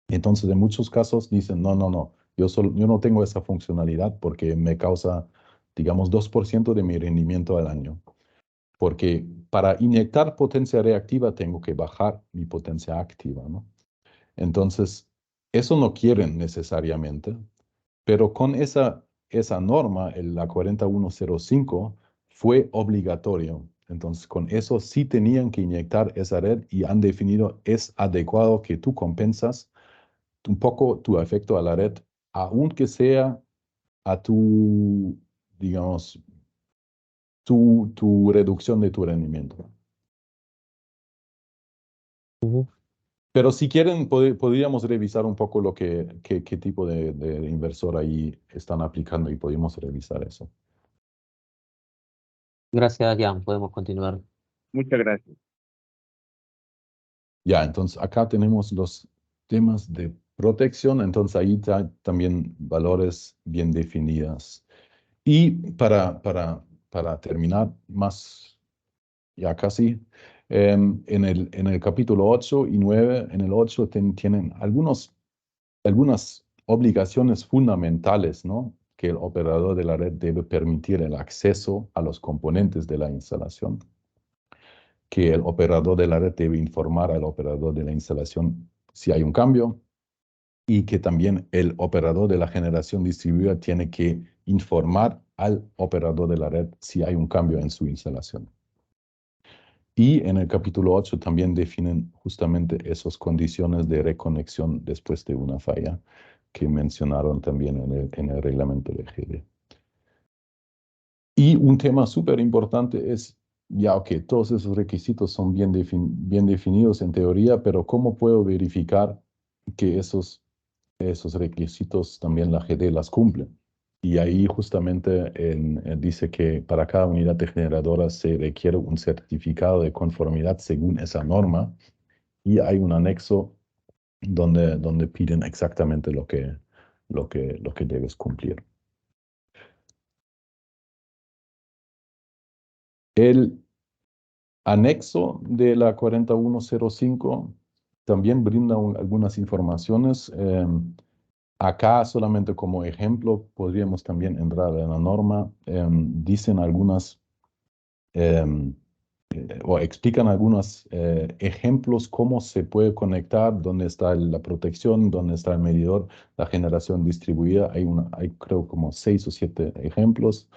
Entonces, en muchos casos dicen, no, no, no, yo no tengo esa funcionalidad porque me causa, digamos, 2% de mi rendimiento al año. Porque para inyectar potencia reactiva tengo que bajar mi potencia activa, ¿no? Entonces, eso no quieren necesariamente, pero con esa norma, la 4105, fue obligatorio. Entonces, con eso sí tenían que inyectar esa red y han definido, es adecuado que tú compensas un poco tu efecto a la red, aunque sea a digamos, tu reducción de tu rendimiento. Ujú. Pero si quieren, podríamos revisar un poco qué tipo de inversor ahí están aplicando y podemos revisar eso. Gracias, Ian. Podemos continuar. Muchas gracias. Ya, entonces acá tenemos los temas de protección, entonces ahí está también valores bien definidas. Y para terminar más, ya casi, en el capítulo 8 y 9, en el 8 tienen algunas obligaciones fundamentales, ¿no? Que el operador de la red debe permitir el acceso a los componentes de la instalación, que el operador de la red debe informar al operador de la instalación si hay un cambio y que también el operador de la generación distribuida tiene que informar al operador de la red si hay un cambio en su instalación. Y en el capítulo 8 también definen justamente esas condiciones de reconexión después de una falla que mencionaron también en el reglamento de GD. Y un tema súper importante es, ya, ok, todos esos requisitos son bien definidos en teoría, pero ¿cómo puedo verificar que esos requisitos también la GD las cumple? Y ahí justamente dice que para cada unidad de generadora se requiere un certificado de conformidad según esa norma y hay un anexo donde piden exactamente lo que debes cumplir. El anexo de la 4105 también brinda algunas informaciones. Acá solamente como ejemplo podríamos también entrar en la norma. Dicen algunas o explican algunos ejemplos cómo se puede conectar, dónde está la protección, dónde está el medidor, la generación distribuida. Hay creo como 6 o 7 ejemplos.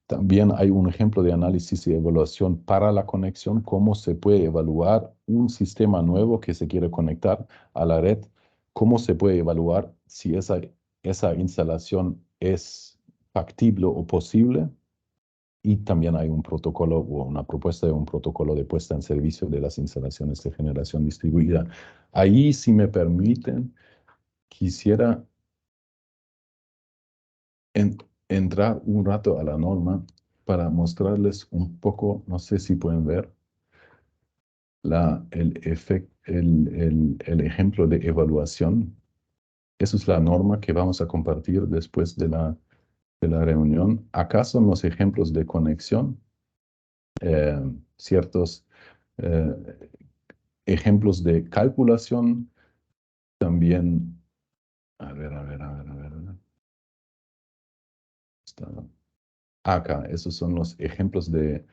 También hay un ejemplo de análisis y evaluación para la conexión, cómo se puede evaluar un sistema nuevo que se quiere conectar a la red, cómo se puede evaluar si esa instalación es factible o posible. Y también hay un protocolo o una propuesta de un protocolo de puesta en servicio de las instalaciones de generación distribuida. Ahí, si me permiten, quisiera entrar un rato a la norma para mostrarles un poco, no sé si pueden ver, el ejemplo de evaluación. Esa es la norma que vamos a compartir después de la reunión. Acá son los ejemplos de conexión, ciertos eh, ejemplos de calculación, también, a ver. Está acá, esos son los ejemplos de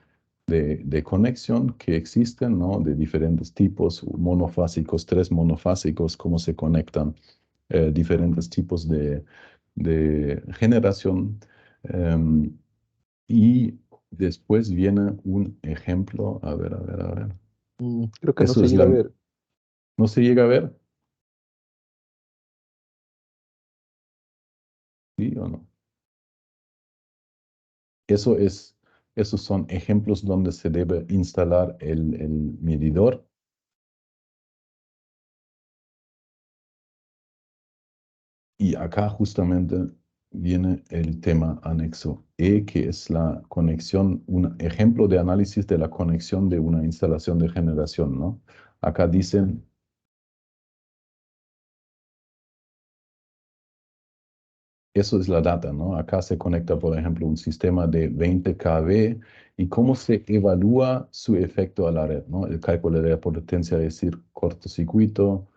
conexión que existen, ¿no? De diferentes tipos, monofásicos, 3 monofásicos, cómo se conectan, diferentes tipos de generación. Y después viene un ejemplo, a ver. Creo que no Eso se es llega a ver. ¿No se llega a ver? ¿Sí o no? Esos son ejemplos donde se debe instalar el medidor. Y acá justamente viene el tema anexo E, que es la conexión, un ejemplo de análisis de la conexión de una instalación de generación, ¿no? Acá dicen, eso es la data, ¿no? Acá se conecta, por ejemplo, un sistema de 20 kV y cómo se evalúa su efecto a la red, ¿no? El cálculo de la potencia, es decir, cortocircuito,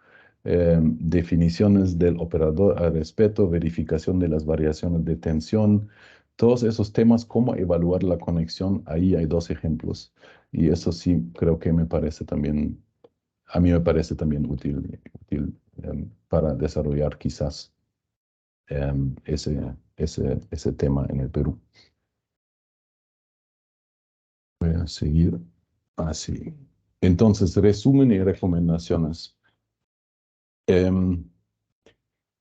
definiciones del operador al respeto, verificación de las variaciones de tensión, todos esos temas, cómo evaluar la conexión, ahí hay 2 ejemplos. Y eso sí creo que me parece también, a mí me parece también útil para desarrollar quizás ese tema en el Perú. Voy a seguir así. Entonces, resumen y recomendaciones.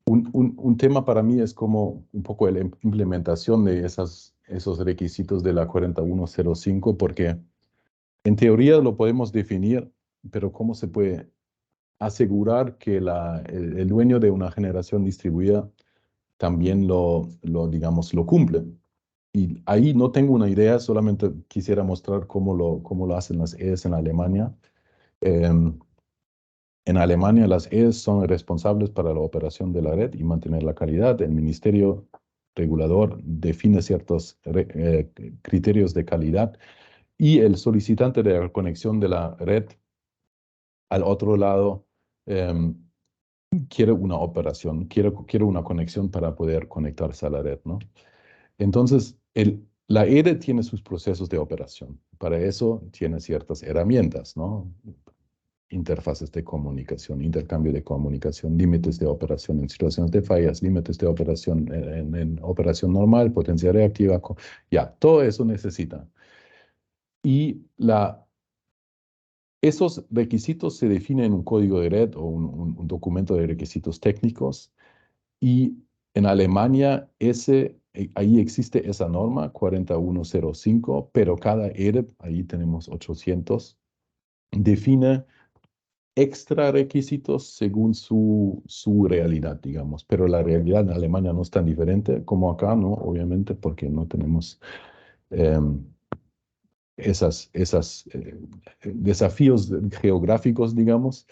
Un tema para mí es como un poco la implementación de esos requisitos de la 4105, porque en teoría lo podemos definir, pero ¿cómo se puede asegurar que el dueño de una generación distribuida también digamos, lo cumple? Y ahí no tengo una idea, solamente quisiera mostrar cómo lo hacen las ES en Alemania. En Alemania, las EDES son responsables para la operación de la red y mantener la calidad. El Ministerio Regulador define ciertos criterios de calidad y el solicitante de la conexión de la red al otro lado quiere una operación, quiere una conexión para poder conectarse a la red, ¿no? Entonces, la EDE tiene sus procesos de operación. Para eso tiene ciertas herramientas, ¿no? Interfaces de comunicación, intercambio de comunicación, límites de operación en situaciones de fallas, límites de operación en operación normal, potencia reactiva, ya, todo eso necesita. Y esos requisitos se definen en un código de red o un documento de requisitos técnicos y en Alemania ahí existe esa norma 4105, pero cada EREP, ahí tenemos 800, define extra requisitos según su realidad, digamos. Pero la realidad en Alemania no es tan diferente como acá, ¿no? Obviamente porque no tenemos esos desafíos geográficos, digamos.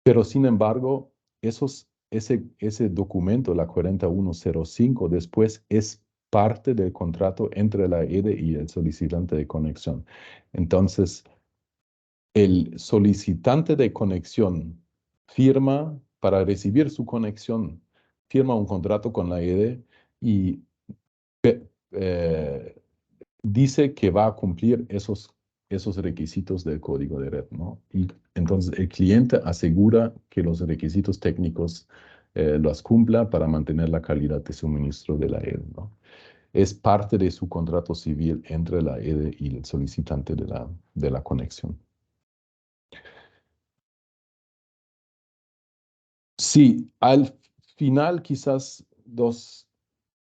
Pero sin embargo, ese documento, la 4105, después es parte del contrato entre la EDE y el solicitante de conexión. Entonces, el solicitante de conexión firma para recibir su conexión, firma un contrato con la EDE y dice que va a cumplir esos requisitos del código de red, ¿no? Y entonces el cliente asegura que los requisitos técnicos los cumpla para mantener la calidad de suministro de la EDE, ¿no? Es parte de su contrato civil entre la EDE y el solicitante de la conexión. Sí, al final quizás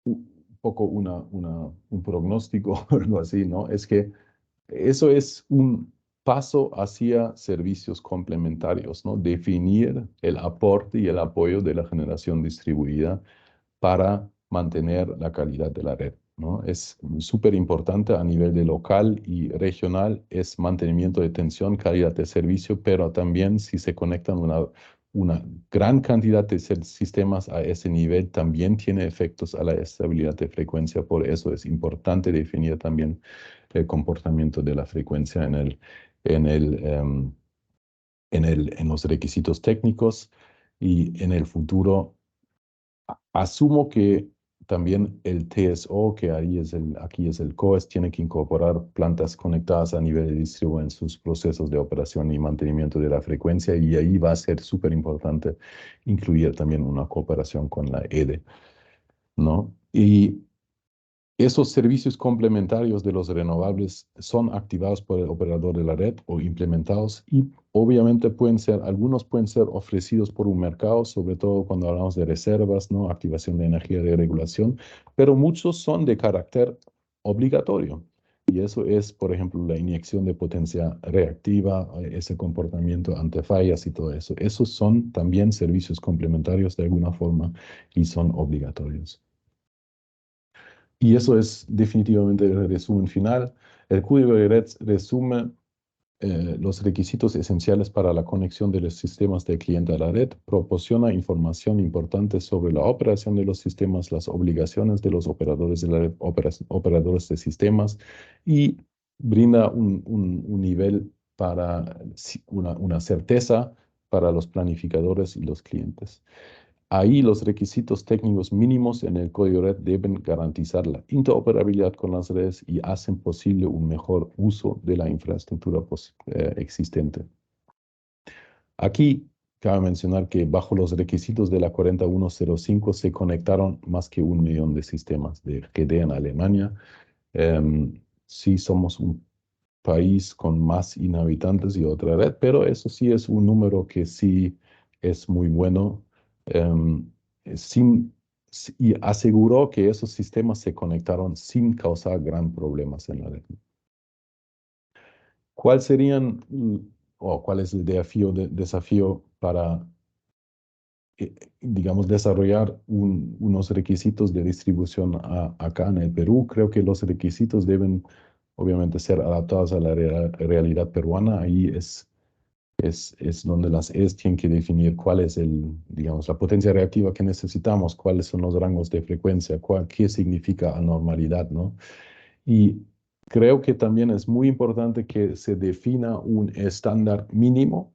un poco un pronóstico o algo así, ¿no? Es que eso es un paso hacia servicios complementarios, ¿no? Definir el aporte y el apoyo de la generación distribuida para mantener la calidad de la red, ¿no? Es súper importante a nivel de local y regional, es mantenimiento de tensión, calidad de servicio, pero también si se conectan una gran cantidad de sistemas a ese nivel, también tiene efectos a la estabilidad de frecuencia. Por eso es importante definir también el comportamiento de la frecuencia en los requisitos técnicos y en el futuro. Asumo que también el TSO, que aquí es el COES, tiene que incorporar plantas conectadas a nivel de distribución en sus procesos de operación y mantenimiento de la frecuencia, y ahí va a ser súper importante incluir también una cooperación con la EDE, ¿no? Y esos servicios complementarios de los renovables son activados por el operador de la red o implementados y obviamente algunos pueden ser ofrecidos por un mercado, sobre todo cuando hablamos de reservas, ¿no? Activación de energía de regulación, pero muchos son de carácter obligatorio. Y eso es, por ejemplo, la inyección de potencia reactiva, ese comportamiento ante fallas y todo eso. Esos son también servicios complementarios de alguna forma y son obligatorios. Y eso es definitivamente el resumen final. El código de red resume los requisitos esenciales para la conexión de los sistemas del cliente a la red, proporciona información importante sobre la operación de los sistemas, las obligaciones de los operadores de la red, operadores de sistemas, y brinda un nivel para una certeza para los planificadores y los clientes. Ahí los requisitos técnicos mínimos en el código red deben garantizar la interoperabilidad con las redes y hacen posible un mejor uso de la infraestructura existente. Aquí cabe mencionar que bajo los requisitos de la 4105 se conectaron más que 1 millón de sistemas de GD en Alemania. Sí somos un país con más inhabitantes y otra red, pero eso sí es un número que sí es muy bueno. Y aseguró que esos sistemas se conectaron sin causar gran problemas en la red. ¿Cuál es el desafío para, digamos, desarrollar unos requisitos de distribución acá en el Perú? Creo que los requisitos deben, obviamente, ser adaptados a la realidad peruana. Ahí es es donde las ES tienen que definir cuál es digamos, la potencia reactiva que necesitamos, cuáles son los rangos de frecuencia, qué significa anormalidad, ¿no? Y creo que también es muy importante que se defina un estándar mínimo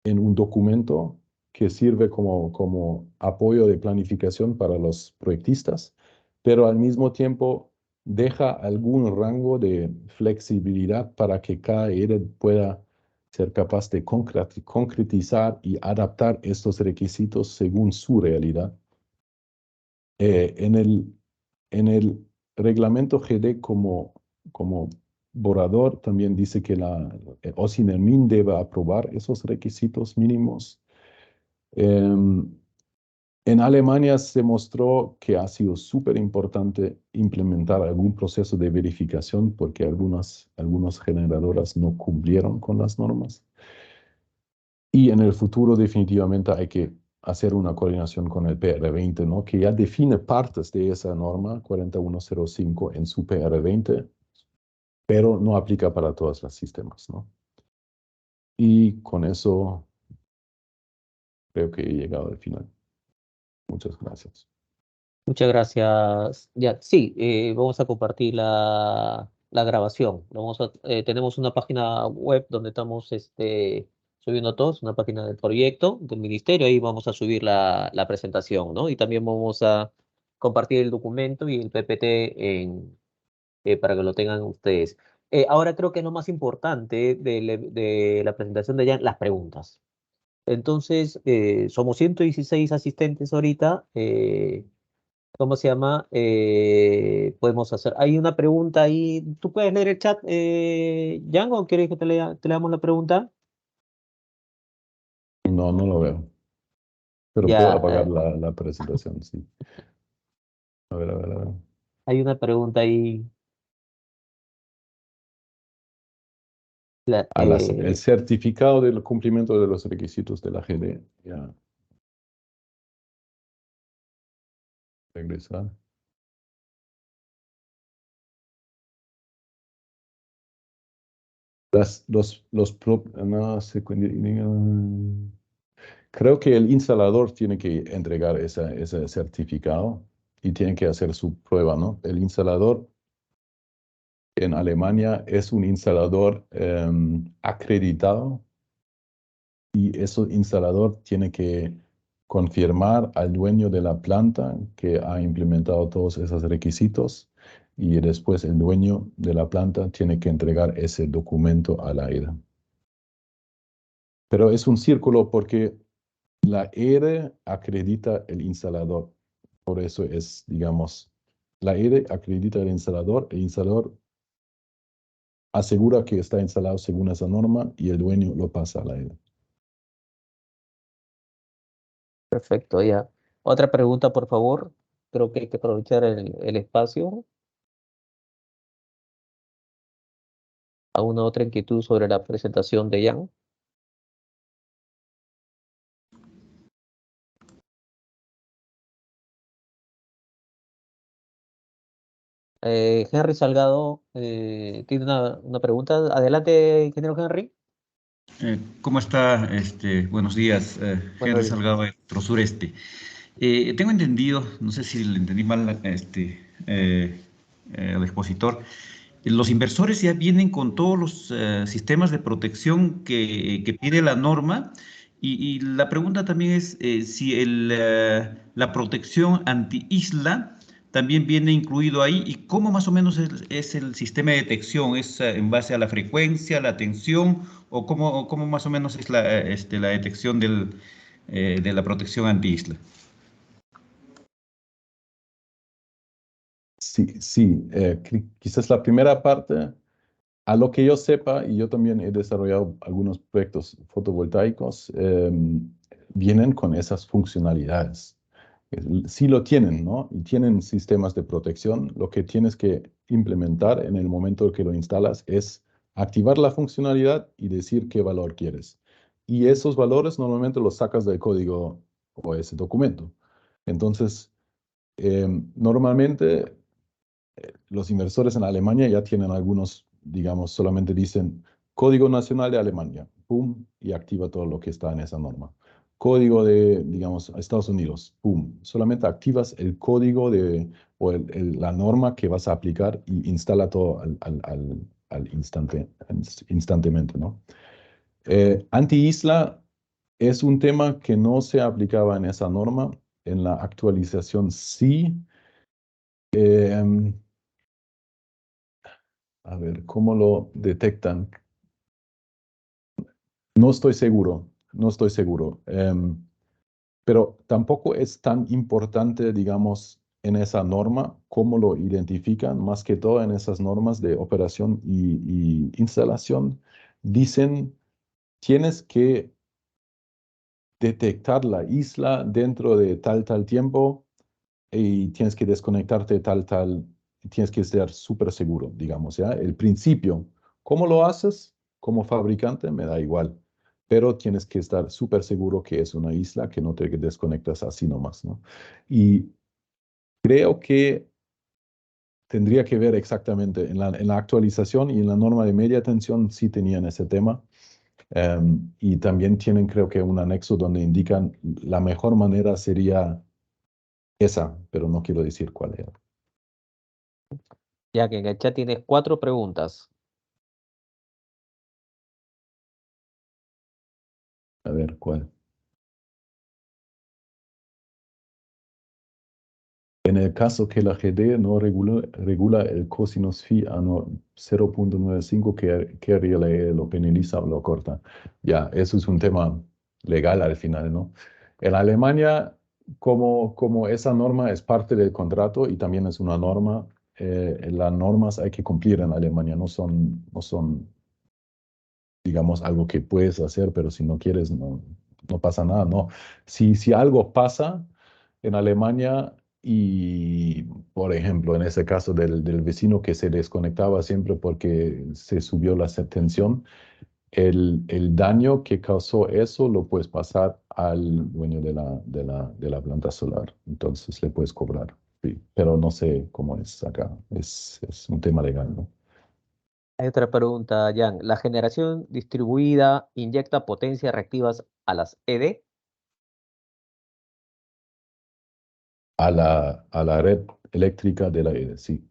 en un documento que sirve como apoyo de planificación para los proyectistas, pero al mismo tiempo deja algún rango de flexibilidad para que cada ERE pueda ser capaz de concretizar y adaptar estos requisitos según su realidad. En el reglamento GD como borrador también dice que OSINERMIN debe aprobar esos requisitos mínimos. En Alemania se mostró que ha sido súper importante implementar algún proceso de verificación porque algunas generadoras no cumplieron con las normas. Y en el futuro definitivamente hay que hacer una coordinación con el PR20, ¿no? Que ya define partes de esa norma 4105 en su PR20, pero no aplica para todos los sistemas, ¿no? Y con eso creo que he llegado al final. Muchas gracias. Muchas gracias. Ya, sí, vamos a compartir la grabación. Tenemos una página web donde estamos subiendo todos, una página del proyecto del ministerio, ahí vamos a subir la presentación, ¿no? Y también vamos a compartir el documento y el PPT para que lo tengan ustedes. Ahora creo que es lo más importante de la presentación de Jan, las preguntas. Entonces, somos 116 asistentes ahorita. ¿Cómo se llama? Podemos hacer. Hay una pregunta ahí. ¿Tú puedes leer el chat, Jan, o quieres que te leamos la pregunta? No, no lo veo. Pero puedo Ya, apagar la presentación, sí. A ver, a ver, a ver. hay una pregunta ahí. El certificado del cumplimiento de los requisitos de la GD. Ya. Regresar. Creo que el instalador tiene que entregar ese certificado y tiene que hacer su prueba, ¿no? El instalador en Alemania es un instalador acreditado y ese instalador tiene que confirmar al dueño de la planta que ha implementado todos esos requisitos y después el dueño de la planta tiene que entregar ese documento a la ERA. Pero es un círculo porque la ERA acredita el instalador. Por eso es, digamos, la ERA acredita el instalador asegura que está instalado según esa norma y el dueño lo pasa a la ERA. Perfecto, ya. Otra pregunta, por favor. Creo que hay que aprovechar el espacio. ¿Alguna otra inquietud sobre la presentación de Jan? Henry Salgado tiene una pregunta. Adelante, ingeniero Henry. ¿Cómo está? Buenos días, Buenos Henry días. Salgado de Prosureste. Tengo entendido, no sé si le entendí mal al expositor, los inversores ya vienen con todos los sistemas de protección que pide la norma y la pregunta también es si la protección anti-isla también viene incluido ahí y cómo más o menos es el sistema de detección, ¿es en base a la frecuencia, la tensión o cómo más o menos es la detección de la protección anti-isla? Sí, quizás la primera parte, a lo que yo sepa, y yo también he desarrollado algunos proyectos fotovoltaicos, vienen con esas funcionalidades. Sí lo tienen, ¿no? Y tienen sistemas de protección. Lo que tienes que implementar en el momento que lo instalas es activar la funcionalidad y decir qué valor quieres. Y esos valores normalmente los sacas del código o ese documento. Entonces, normalmente los inversores en Alemania ya tienen algunos, digamos, solamente dicen Código Nacional de Alemania, pum, y activa todo lo que está en esa norma. Código de, digamos, Estados Unidos, pum, solamente activas el código o la norma que vas a aplicar y instala todo al instantemente, ¿no? Anti-isla es un tema que no se aplicaba en esa norma. En la actualización sí. A ver, ¿cómo lo detectan? No estoy seguro, no estoy seguro. Pero tampoco es tan importante, digamos, en esa norma cómo lo identifican, más que todo en esas normas de operación y instalación. Dicen, tienes que detectar la isla dentro de tal tiempo y tienes que desconectarte tal, tienes que estar súper seguro, digamos, ¿ya? El principio, ¿cómo lo haces? Como fabricante me da igual, pero tienes que estar súper seguro que es una isla, que no te desconectas así nomás, ¿no? Y creo que tendría que ver exactamente en la actualización y en la norma de media tensión sí tenían ese tema. Y también tienen, creo que, un anexo donde indican la mejor manera sería esa, pero no quiero decir cuál era. Ya que en el chat tienes 4 preguntas. A ver, ¿cuál? En el caso que la GD no regula el cosinus phi a 0.95, ¿qué haría la E? ¿Lo penaliza o lo corta? Ya, eso es un tema legal al final, ¿no? En Alemania, como esa norma es parte del contrato y también es una norma, las normas hay que cumplir en Alemania, no son, digamos, algo que puedes hacer, pero si no quieres, no pasa nada, ¿no? Si algo pasa en Alemania y, por ejemplo, en ese caso del vecino que se desconectaba siempre porque se subió la tensión, el daño que causó eso lo puedes pasar al dueño de la planta solar. Entonces le puedes cobrar, sí. Pero no sé cómo es acá. Es un tema legal, ¿no? Hay otra pregunta, Jan. ¿La generación distribuida inyecta potencias reactivas a las ED? A la red eléctrica de la EDE, sí.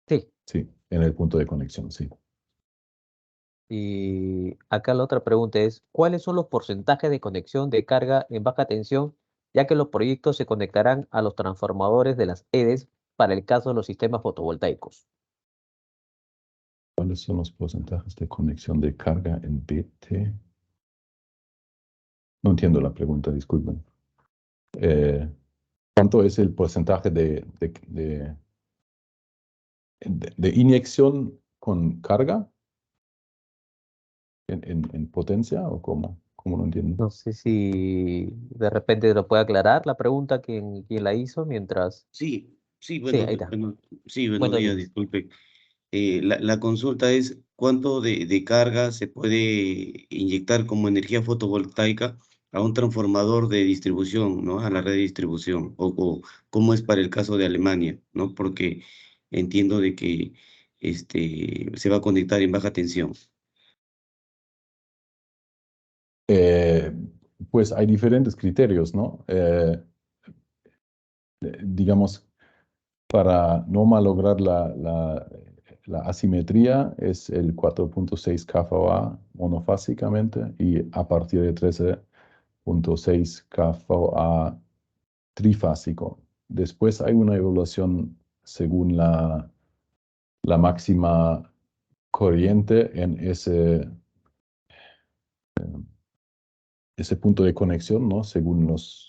Sí. Sí, en el punto de conexión, sí. Y acá la otra pregunta es, ¿cuáles son los porcentajes de conexión de carga en baja tensión, ya que los proyectos se conectarán a los transformadores de las EDES para el caso de los sistemas fotovoltaicos? ¿Cuáles son los porcentajes de conexión de carga en BT? No entiendo la pregunta, disculpen. ¿Cuánto es el porcentaje de inyección con carga en potencia o cómo? ¿Cómo lo entiendo? No sé si de repente lo puede aclarar la pregunta quien la hizo mientras... Sí, sí, Sí, bueno, ahí está. sí, buenos Buenos días, días. disculpe. La consulta es cuánto de carga se puede inyectar como energía fotovoltaica a un transformador de distribución, ¿no? A la red de distribución, o cómo es para el caso de Alemania, ¿no? Porque entiendo de que se va a conectar en baja tensión. Eh, pues hay diferentes criterios, ¿no? Digamos, para no malograr la asimetría es el 4.6 kVA monofásicamente y a partir de 13.6 kVA trifásico. Después hay una evaluación según la máxima corriente en ese punto de conexión, ¿no? Según los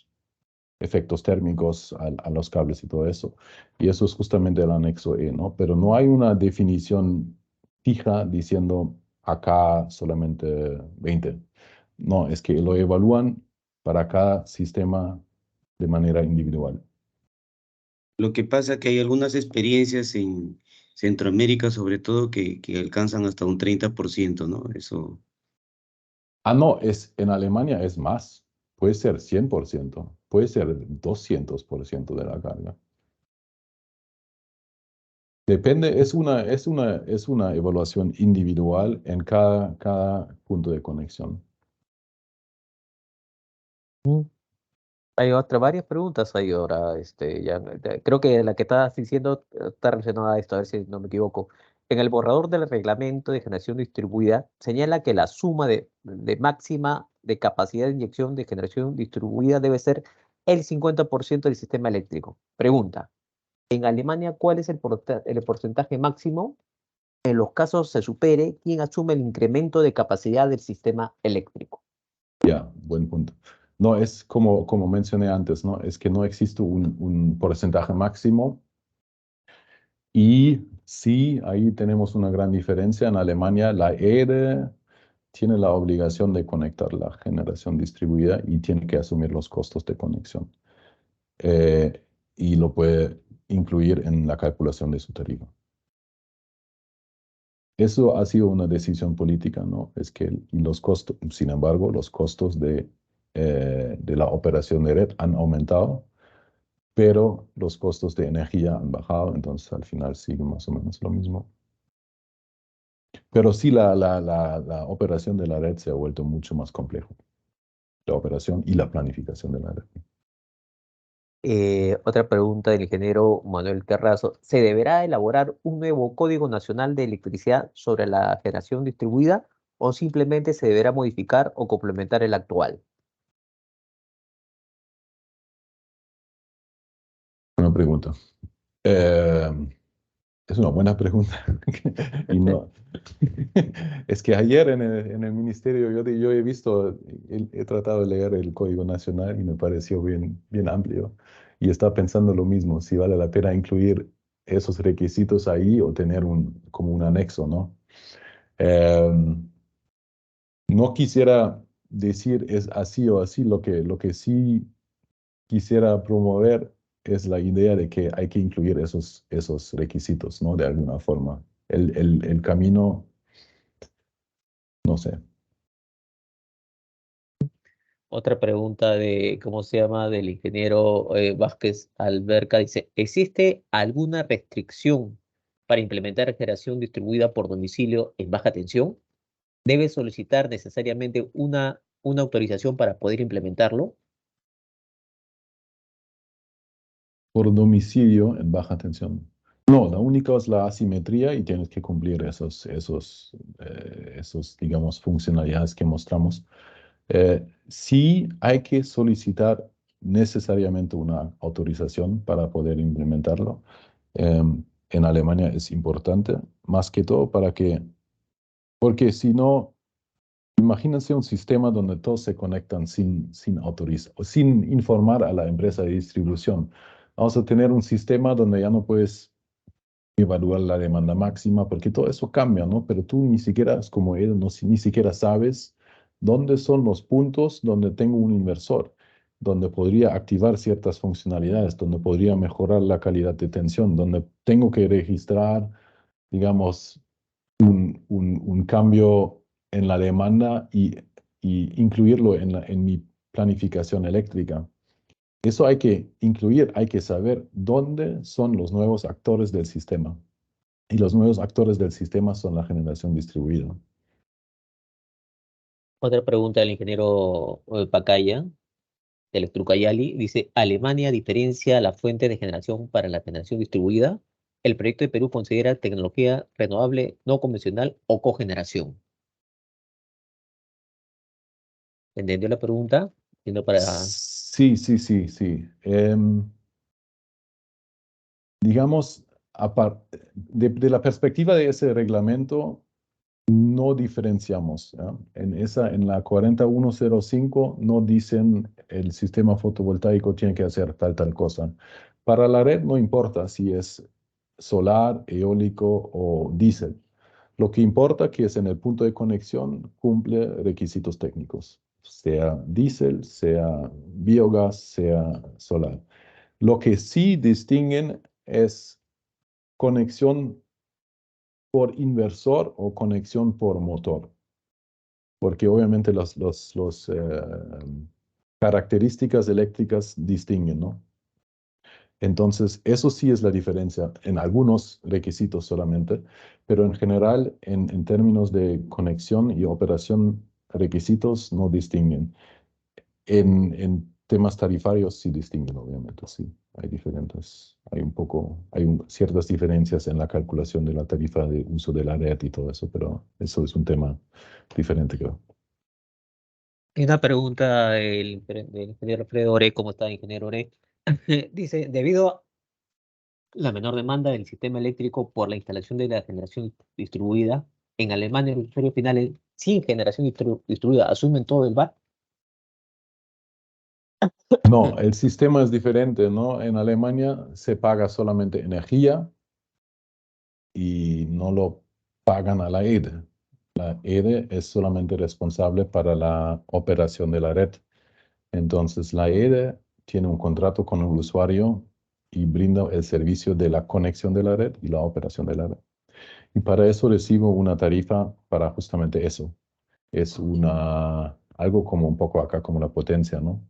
efectos térmicos a los cables y todo eso. Y eso es justamente el anexo E, ¿no? Pero no hay una definición fija diciendo acá solamente 20. No, es que lo evalúan para cada sistema de manera individual. Lo que pasa que hay algunas experiencias en Centroamérica, sobre todo, que alcanzan hasta un 30%, ¿no? Eso. Ah, no, en Alemania es más. Puede ser 100%, puede ser 200% de la carga. Depende, es una evaluación individual en cada punto de conexión. Hay varias preguntas ahí ahora. Creo que la que estás diciendo está relacionada a esto, a ver si no me equivoco. En el borrador del reglamento de generación distribuida señala que la suma de máxima de capacidad de inyección de generación distribuida debe ser el 50% del sistema eléctrico. Pregunta, en Alemania, ¿cuál es el porcentaje máximo? En los casos se supere, ¿quién asume el incremento de capacidad del sistema eléctrico? Ya, buen punto. No, es como mencioné antes, ¿no? Es que no existe un porcentaje máximo y sí, ahí tenemos una gran diferencia. En Alemania, la ERE tiene la obligación de conectar la generación distribuida y tiene que asumir los costos de conexión. Y lo puede incluir en la calculación de su tarifa. Eso ha sido una decisión política, ¿no? Es que los costos, sin embargo, los costos de la operación de red han aumentado, pero los costos de energía han bajado, entonces al final sigue más o menos lo mismo. Pero sí, la operación de la red se ha vuelto mucho más complejo. La operación y la planificación de la red. Otra pregunta del ingeniero Manuel Terrazo. ¿Se deberá elaborar un nuevo Código Nacional de Electricidad sobre la generación distribuida o simplemente se deberá modificar o complementar el actual? Una pregunta. Es una buena pregunta. Y no, es que ayer en el ministerio yo he visto, he tratado de leer el Código Nacional y me pareció bien amplio. Y estaba pensando lo mismo, si vale la pena incluir esos requisitos ahí o tener como un anexo, ¿no? No quisiera decir es así o así, lo que sí quisiera promover es la idea de que hay que incluir esos requisitos, ¿no? De alguna forma. El camino, no sé. Otra pregunta de, ¿cómo se llama? Del ingeniero Vázquez Alberca. Dice, ¿existe alguna restricción para implementar generación distribuida por domicilio en baja tensión? ¿Debe solicitar necesariamente una autorización para poder implementarlo? Por domicilio en baja tensión. No, la única es la asimetría y tienes que cumplir esos digamos, funcionalidades que mostramos. Sí hay que solicitar necesariamente una autorización para poder implementarlo. En Alemania es importante, más que todo porque si no, imagínense un sistema donde todos se conectan sin autorizar, o sin informar a la empresa de distribución. Vamos a tener un sistema donde ya no puedes evaluar la demanda máxima, porque todo eso cambia, ¿no? Pero tú ni siquiera, es como él, no, ni siquiera sabes dónde son los puntos donde tengo un inversor, donde podría activar ciertas funcionalidades, donde podría mejorar la calidad de tensión, donde tengo que registrar, digamos, un cambio en la demanda y incluirlo en mi planificación eléctrica. Eso hay que incluir, hay que saber dónde son los nuevos actores del sistema. Y los nuevos actores del sistema son la generación distribuida. Otra pregunta del ingeniero Pacaya, de Electrucayali. Dice, ¿Alemania diferencia la fuente de generación para la generación distribuida? ¿El proyecto de Perú considera tecnología renovable no convencional o cogeneración? ¿Entendió la pregunta? Entiendo para... Sí. Digamos, de la perspectiva de ese reglamento, no diferenciamos, ¿ya? En la 4105 no dicen el sistema fotovoltaico tiene que hacer tal cosa. Para la red no importa si es solar, eólico o diésel. Lo que importa que es en el punto de conexión cumple requisitos técnicos, sea diésel, sea biogás, sea solar. Lo que sí distinguen es conexión por inversor o conexión por motor, porque obviamente las características eléctricas distinguen, ¿no? Entonces, eso sí es la diferencia en algunos requisitos solamente, pero en general, en términos de conexión y operación, requisitos no distinguen. En temas tarifarios sí distinguen, obviamente, sí. Hay diferentes, ciertas diferencias en la calculación de la tarifa de uso de la red y todo eso, pero eso es un tema diferente, creo. Y una pregunta del ingeniero Alfredo Ore, ¿cómo está, ingeniero Ore? Dice, debido a la menor demanda del sistema eléctrico por la instalación de la generación distribuida, en Alemania los usuarios finales sin generación distribuida asumen todo el VAT. No, el sistema es diferente, ¿no? En Alemania se paga solamente energía y no lo pagan a la EDE. La EDE es solamente responsable para la operación de la red. Entonces, la EDE tiene un contrato con el usuario y brinda el servicio de la conexión de la red y la operación de la red. Y para eso recibo una tarifa para justamente eso. Es algo como un poco acá como la potencia, ¿no?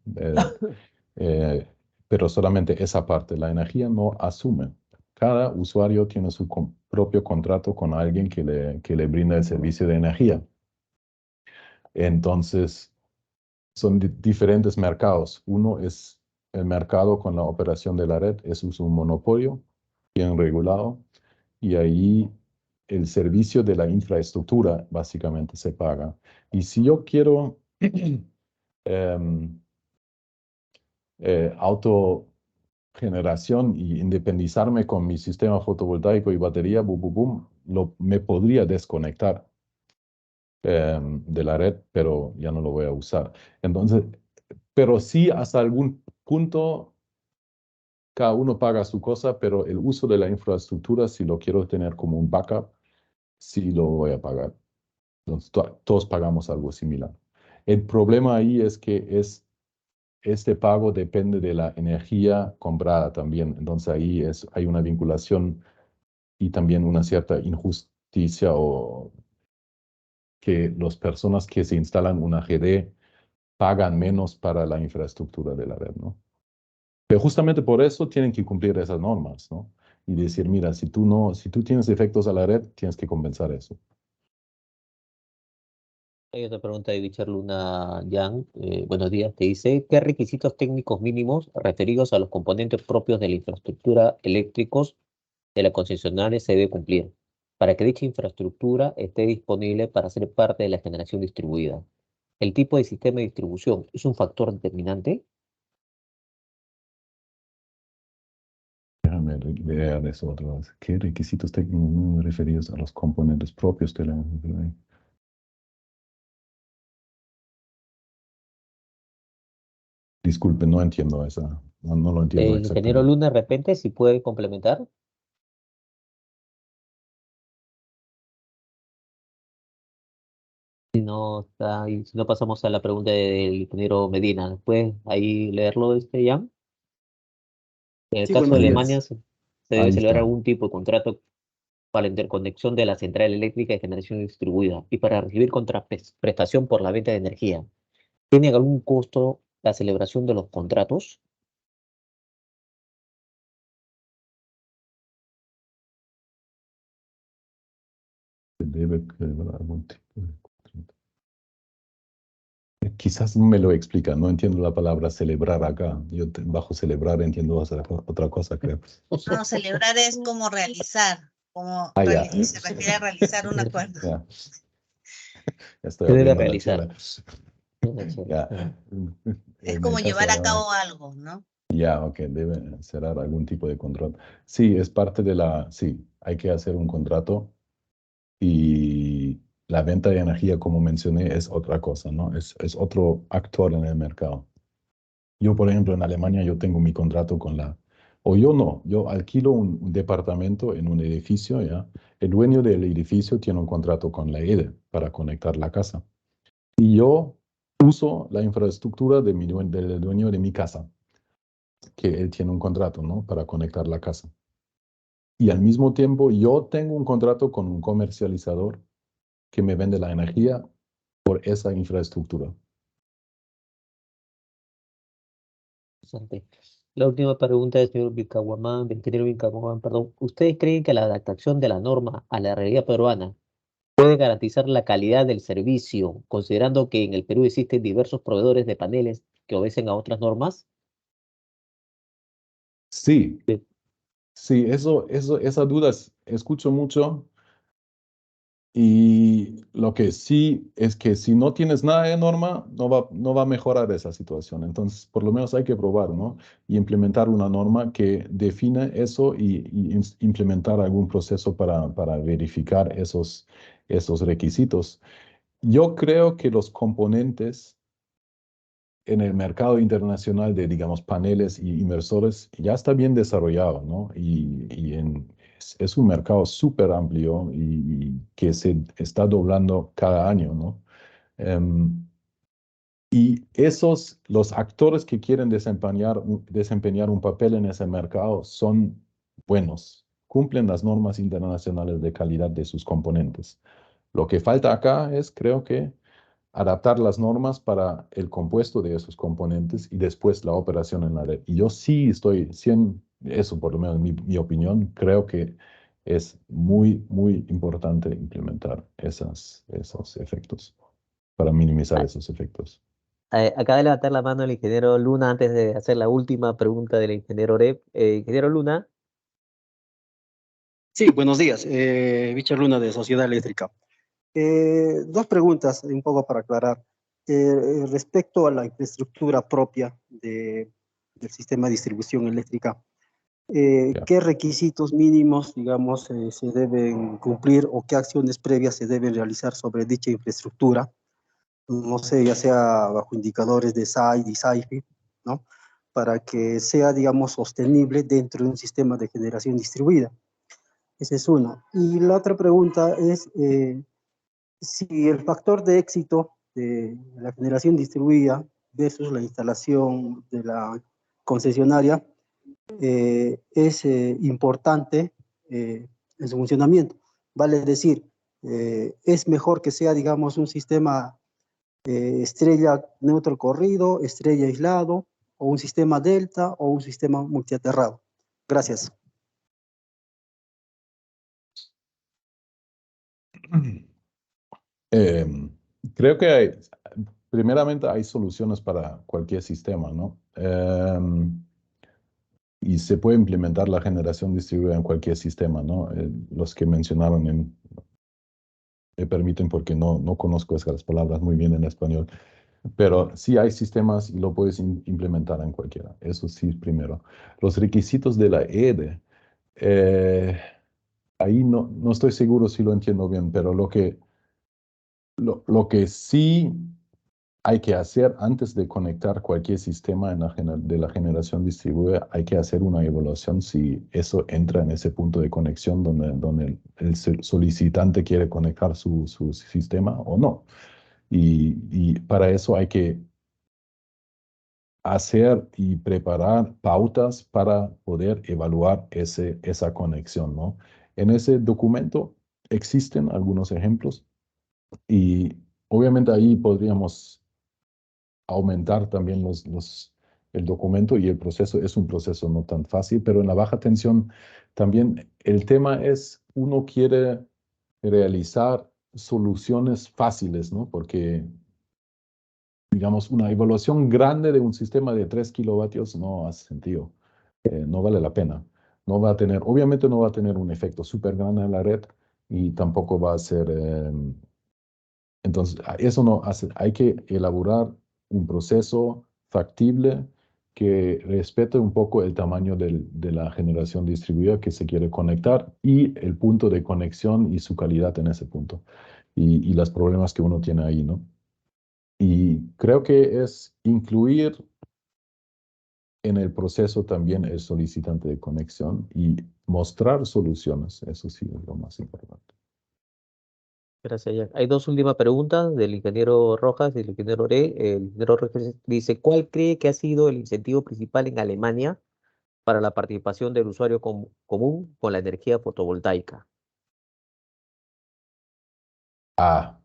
Eh, pero solamente esa parte, la energía no asume. Cada usuario tiene su propio contrato con alguien que le brinda el servicio de energía. Entonces, son diferentes mercados. Uno es el mercado con la operación de la red, eso es un monopolio bien regulado, y ahí el servicio de la infraestructura básicamente se paga. Y si yo quiero autogeneración y independizarme con mi sistema fotovoltaico y batería, me podría desconectar de la red, pero ya no lo voy a usar. Entonces, pero sí hasta algún punto cada uno paga su cosa, pero el uso de la infraestructura, si lo quiero tener como un backup, sí lo voy a pagar. Entonces, todos pagamos algo similar. El problema ahí es que este pago depende de la energía comprada también. Entonces ahí hay una vinculación y también una cierta injusticia o que las personas que se instalan una GD pagan menos para la infraestructura de la red, ¿no? Pero justamente por eso tienen que cumplir esas normas, ¿no? Y decir, mira, si tú tienes efectos a la red, tienes que compensar eso. Hay otra pregunta de Richard Luna Yang. Buenos días, te dice, ¿qué requisitos técnicos mínimos referidos a los componentes propios de la infraestructura eléctricos de la concesionaria se debe cumplir para que dicha infraestructura esté disponible para ser parte de la generación distribuida? ¿El tipo de sistema de distribución es un factor determinante? Déjame leer eso otra vez. ¿Qué requisitos técnicos referidos a los componentes propios de la... Disculpe, no entiendo esa. No lo entiendo Ingeniero exactamente. Luna, de repente, si puede complementar. Si no, si no pasamos a la pregunta del ingeniero Medina, ¿puedes ahí leerlo, Jan? En el Sí, caso de buenos Ahí, Alemania, días. se debe ahí celebrar está. algún tipo de contrato para la interconexión de la central eléctrica de generación distribuida y para recibir contraprestación por la venta de energía. ¿Tiene algún costo la celebración de los contratos? Debe celebrar algún tipo de contrato. Quizás me lo explica, no entiendo la palabra celebrar acá. Yo bajo celebrar entiendo otra cosa, creo. No, celebrar es como realizar, Ah, ya. se refiere a realizar un acuerdo. Ya, ya estoy Se debe abriendo la realizar. chela. Ya. Es En como el caso llevar a de... cabo algo, ¿no? Ya, ok, debe cerrar algún tipo de contrato. Sí, es parte de sí, hay que hacer un contrato y la venta de energía, como mencioné, es otra cosa, ¿no? Es otro actor en el mercado. Yo, por ejemplo, en Alemania yo tengo mi contrato con o yo no, yo alquilo un departamento en un edificio, ¿ya? El dueño del edificio tiene un contrato con la EDE para conectar la casa. Y yo uso la infraestructura del dueño de mi casa, que él tiene un contrato, ¿no? Para conectar la casa. Y al mismo tiempo yo tengo un contrato con un comercializador que me vende la energía por esa infraestructura. Interesante. La última pregunta del señor Vilcahuamán, del ingeniero Vilcahuamán, perdón. ¿Ustedes creen que la adaptación de la norma a la realidad peruana puede garantizar la calidad del servicio, considerando que en el Perú existen diversos proveedores de paneles que obedecen a otras normas? Sí, Sí. sí, esa duda escucho mucho. Y lo que sí es que si no tienes nada de norma, no va a mejorar esa situación. Entonces, por lo menos hay que probar, ¿no? Y implementar una norma que define eso y implementar algún proceso para verificar esos requisitos. Yo creo que los componentes en el mercado internacional de, digamos, paneles y inversores ya está bien desarrollado, ¿no? Es un mercado súper amplio y que se está doblando cada año, ¿no? Y los actores que quieren desempeñar un papel en ese mercado son buenos, cumplen las normas internacionales de calidad de sus componentes. Lo que falta acá es, creo que, adaptar las normas para el compuesto de esos componentes y después la operación en la red. Y yo sí eso por lo menos mi opinión, creo que es muy, muy importante implementar esos efectos para minimizar Ah, esos efectos. Acaba de levantar la mano el ingeniero Luna antes de hacer la última pregunta del ingeniero Oreb. Ingeniero Luna, Sí, buenos días. Richard Luna de Sociedad Eléctrica. Dos preguntas, un poco para aclarar. Respecto a la infraestructura propia del sistema de distribución eléctrica, Ya. ¿qué requisitos mínimos, digamos, se deben cumplir o qué acciones previas se deben realizar sobre dicha infraestructura? No sé, ya sea bajo indicadores de SAI y SAIFI, ¿no? Para que sea, digamos, sostenible dentro de un sistema de generación distribuida. Esa es una. Y la otra pregunta es si el factor de éxito de la generación distribuida versus la instalación de la concesionaria es importante en su funcionamiento. Vale decir, es mejor que sea, digamos, un sistema estrella neutro corrido, estrella aislado, o un sistema delta o un sistema multiaterrado. Gracias. Em, Creo que primeramente hay soluciones para cualquier sistema, ¿no? Y se puede implementar la generación distribuida en cualquier sistema, ¿no? Los que mencionaron me permiten porque no conozco esas palabras muy bien en español, pero sí hay sistemas y lo puedes implementar en cualquiera. Eso sí, primero. Los requisitos de la EDE, ahí no estoy seguro si lo entiendo bien, pero lo que sí hay que hacer antes de conectar cualquier sistema de la generación distribuida, hay que hacer una evaluación si eso entra en ese punto de conexión donde el solicitante quiere conectar su sistema o no. Y para eso hay que hacer y preparar pautas para poder evaluar esa conexión, ¿no? En ese documento existen algunos ejemplos y obviamente ahí podríamos aumentar también el documento y el proceso es un proceso no tan fácil, pero en la baja tensión también el tema es, uno quiere realizar soluciones fáciles, ¿no? Porque, digamos, una evaluación grande de un sistema de 3 kilovatios no hace sentido, no vale la pena. Obviamente no va a tener un efecto súper grande en la red y tampoco va a ser entonces, eso no hace, hay que elaborar un proceso factible que respete un poco el tamaño de la generación distribuida que se quiere conectar y el punto de conexión y su calidad en ese punto y los problemas que uno tiene ahí, ¿no? Y creo que es incluir en el proceso también el solicitante de conexión y mostrar soluciones, eso sí es lo más importante. gracias, Jack. Hay dos últimas preguntas del ingeniero Rojas y del ingeniero Ore. El ingeniero Rojas dice, ¿cuál cree que ha sido el incentivo principal en Alemania para la participación del usuario común con la energía fotovoltaica? Ah,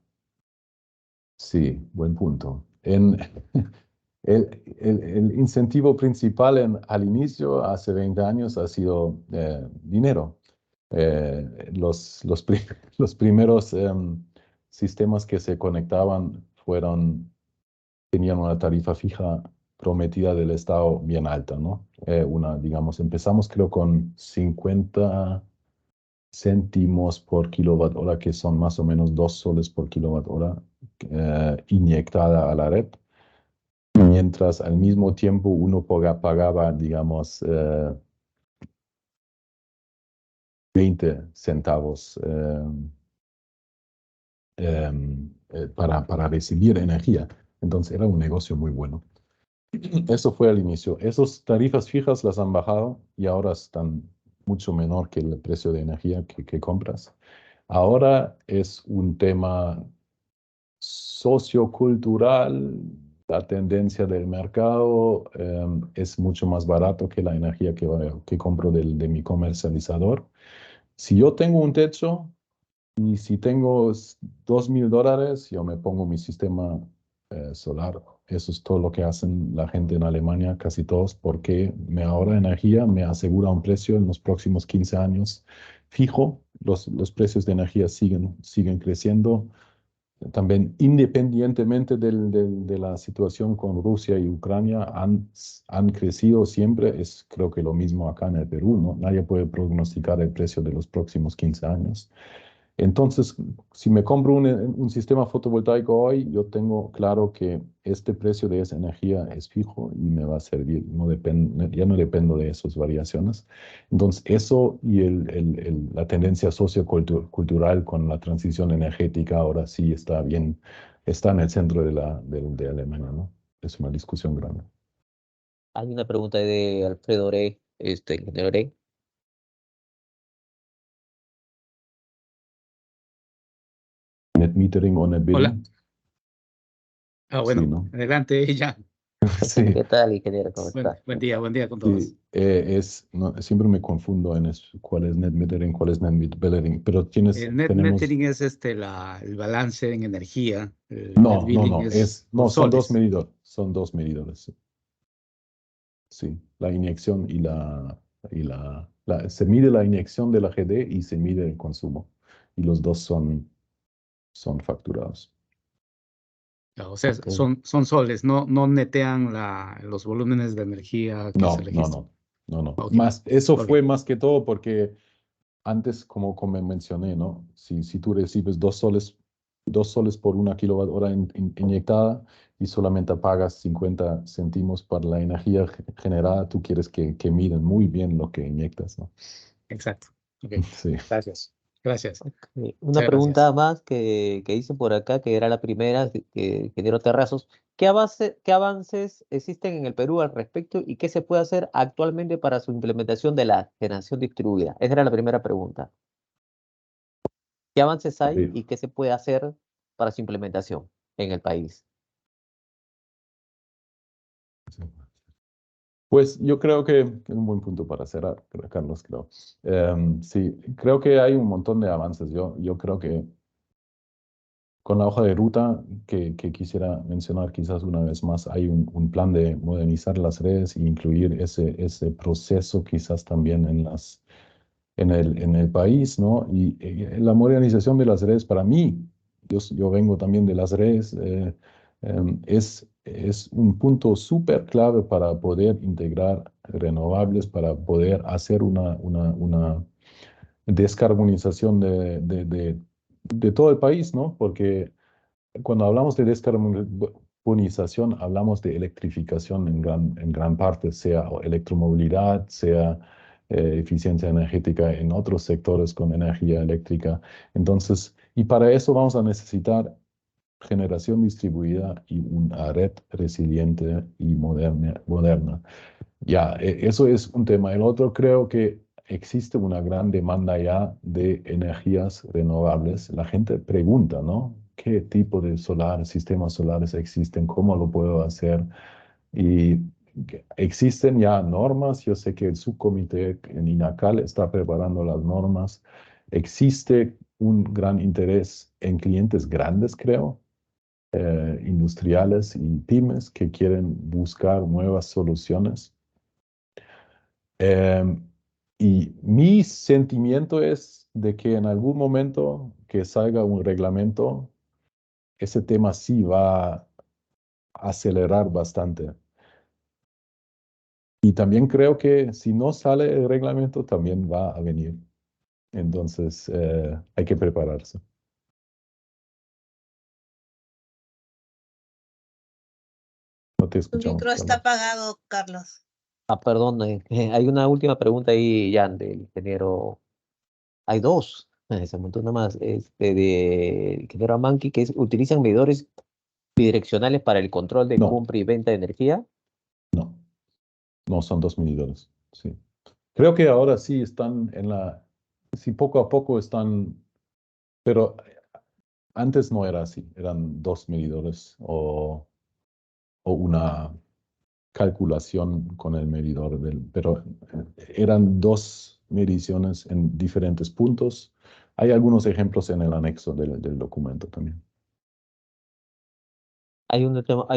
sí, buen punto. El incentivo principal al inicio, hace 20 años, ha sido dinero. Los primeros sistemas que se conectaban tenían una tarifa fija prometida del Estado bien alta, ¿no? Digamos, empezamos creo con 50 céntimos por kilowatt hora, que son más o menos 2 soles por kilowatt hora inyectada a la red, mientras al mismo tiempo uno pagaba, digamos, 20 centavos para recibir energía. Entonces era un negocio muy bueno. Eso fue al inicio. Esas tarifas fijas las han bajado y ahora están mucho menor que el precio de energía que compras. Ahora es un tema sociocultural, la tendencia del mercado es mucho más barato que la energía que compro de mi comercializador. Si yo tengo un techo y si tengo $2,000, yo me pongo mi sistema solar. Eso es todo lo que hacen la gente en Alemania, casi todos, porque me ahorra energía, me asegura un precio en los próximos 15 años fijo. Los precios de energía siguen creciendo. También independientemente de la situación con Rusia y Ucrania, han crecido siempre. Creo que lo mismo acá en el Perú, ¿no? Nadie puede prognosticar el precio de los próximos 15 años. Entonces, si me compro un sistema fotovoltaico hoy, yo tengo claro que este precio de esa energía es fijo y me va a servir. Ya no dependo de esas variaciones. Entonces, eso y la tendencia sociocultural con la transición energética ahora sí está bien, está en el centro de Alemania, ¿no? Es una discusión grande. Hay una pregunta de Alfredo Orey, ingeniero Orey. Net metering o net billing. Hola. Bueno, Sí, ¿no? adelante, ya. Sí. ¿Qué tal, ingeniero? ¿Cómo está? Buen día con todos. Sí, siempre me confundo en cuál es net metering, cuál es net billing, pero El net metering es el balance en energía. No, net billing son dos medidores, sí. Sí, la inyección se mide la inyección de la GD y se mide el consumo, y los dos son facturados. O sea, Ok. son soles, no netean los volúmenes de energía que se registran. No. Okay. Eso fue más que todo porque antes, como mencioné, ¿no? Si tú recibes 2 soles por 1 kilowatt hora inyectada y solamente pagas 50 céntimos para la energía generada, tú quieres que midan muy bien lo que inyectas, ¿no? Exacto. Okay. Sí. Gracias. Una pregunta más que hice por acá, que era la primera, ingeniero Terrazos. ¿Qué avances existen en el Perú al respecto y qué se puede hacer actualmente para su implementación de la generación distribuida? Esa era la primera pregunta. ¿Qué avances hay Sí. y qué se puede hacer para su implementación en el país? Pues yo creo que es un buen punto para cerrar, Carlos, creo. Sí, creo que hay un montón de avances. Yo creo que con la hoja de ruta que quisiera mencionar quizás una vez más, hay un plan de modernizar las redes e incluir ese proceso quizás también en el país, ¿no? Y la modernización de las redes para mí, yo vengo también de las redes, es un punto súper clave para poder integrar renovables, para poder hacer una descarbonización de todo el país, ¿no? Porque cuando hablamos de descarbonización, hablamos de electrificación en gran parte, sea electromovilidad, sea eficiencia energética en otros sectores con energía eléctrica. Entonces, y para eso vamos a necesitar generación distribuida y una red resiliente y moderna. Ya, eso es un tema. El otro, creo que existe una gran demanda ya de energías renovables. La gente pregunta, ¿no? ¿Qué tipo de sistemas solares existen? ¿Cómo lo puedo hacer? Y existen ya normas. Yo sé que el subcomité en INACAL está preparando las normas. Existe un gran interés en clientes grandes, creo. industriales y pymes que quieren buscar nuevas soluciones. Y mi sentimiento es de que en algún momento que salga un reglamento, ese tema sí va a acelerar bastante. Y también creo que si no sale el reglamento, también va a venir. Entonces, hay que prepararse. No te Tu escuchamos, micro está Carlos. apagado, Carlos. Ah, perdón, hay una última pregunta ahí, Jan, del ingeniero. Hay dos, se montó una más, de ingeniero Amanqui, que es, ¿utilizan medidores bidireccionales para el control de No, compra y venta de energía? no son 2 medidores. Sí. Creo que ahora sí están sí, poco a poco están, pero antes no era así, eran 2 medidores o una calculación con el medidor, pero eran 2 mediciones en diferentes puntos. Hay algunos ejemplos en el anexo del documento también. Hay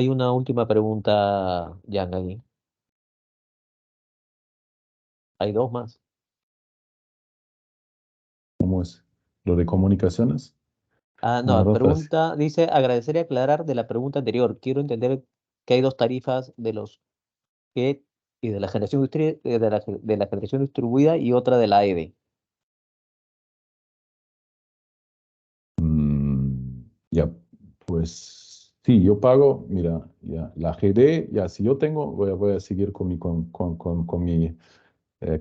una última pregunta, Jan, ahí. Hay dos más. ¿Cómo es? ¿Lo de comunicaciones? Ah, No, no, Rafa, sí. pregunta, dice, agradecer y aclarar de la pregunta anterior. Quiero entender que hay dos tarifas de los que y de la generación de la generación distribuida y otra de la ED. Ya, pues sí, yo pago, mira, ya, la GD, ya, si yo tengo, voy a seguir con mi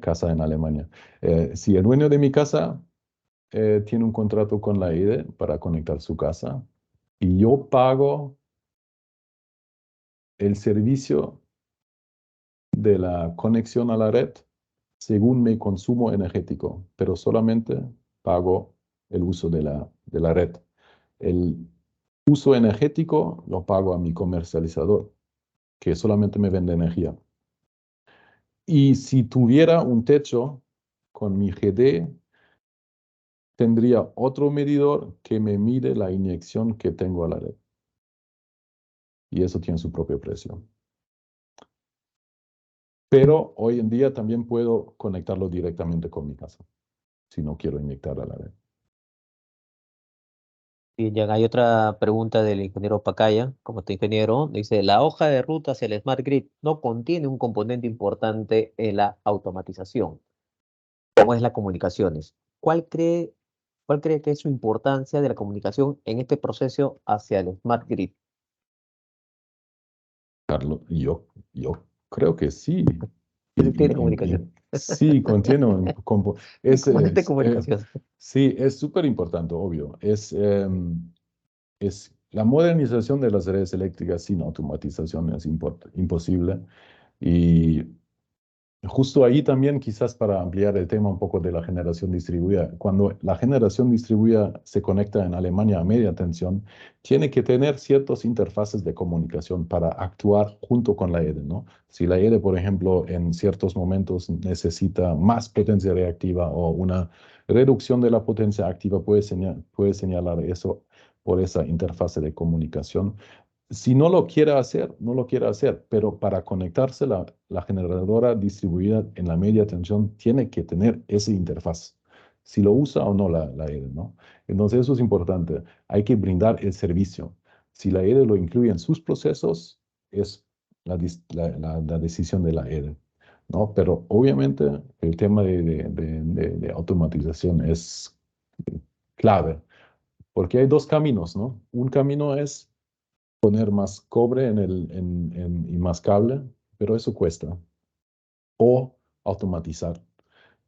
casa en Alemania. Si el dueño de mi casa tiene un contrato con la EDE para conectar su casa y yo pago el servicio de la conexión a la red según mi consumo energético, pero solamente pago el uso de la red. El uso energético lo pago a mi comercializador, que solamente me vende energía. Y si tuviera un techo con mi GD, tendría otro medidor que me mide la inyección que tengo a la red. Y eso tiene su propio precio. Pero hoy en día también puedo conectarlo directamente con mi casa, si no quiero inyectar a la red. Y ya hay otra pregunta del ingeniero Pacaya, como este ingeniero, dice, la hoja de ruta hacia el Smart Grid no contiene un componente importante en la automatización, como es las comunicaciones. ¿Cuál cree que es su importancia de la comunicación en este proceso hacia el Smart Grid? Carlos, yo creo que sí. Tiene comunicación. Sí, contiene es, Componente de es, comunicación. sí, es súper importante, obvio. Es la modernización de las redes eléctricas sin automatización es imposible. Y justo ahí también, quizás para ampliar el tema un poco de la generación distribuida, cuando la generación distribuida se conecta en Alemania a media tensión, tiene que tener ciertas interfaces de comunicación para actuar junto con la EDE, ¿no? Si la EDE, por ejemplo, en ciertos momentos necesita más potencia reactiva o una reducción de la potencia activa, puede señalar eso por esa interfase de comunicación. Si no lo quiere hacer, no lo quiere hacer, pero para conectarse la generadora distribuida en la media tensión tiene que tener esa interfaz, si lo usa o no la EDE, ¿no? Entonces eso es importante, hay que brindar el servicio. Si la EDE lo incluye en sus procesos, es la decisión de la EDE, ¿no? Pero obviamente el tema de automatización es clave, porque hay dos caminos, ¿no? Un camino es poner más cobre y más cable, pero eso cuesta. O automatizar.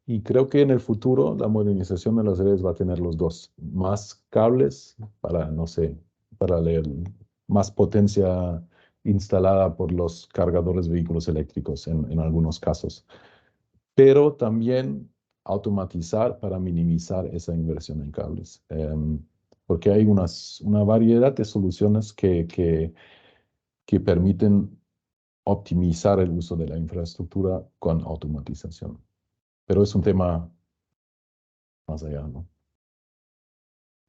Y creo que en el futuro la modernización de las redes va a tener los dos. Más cables para, no sé, para leer más potencia instalada por los cargadores de vehículos eléctricos en algunos casos. Pero también automatizar para minimizar esa inversión en cables. Porque hay una variedad de soluciones que permiten optimizar el uso de la infraestructura con automatización. Pero es un tema más allá, ¿no?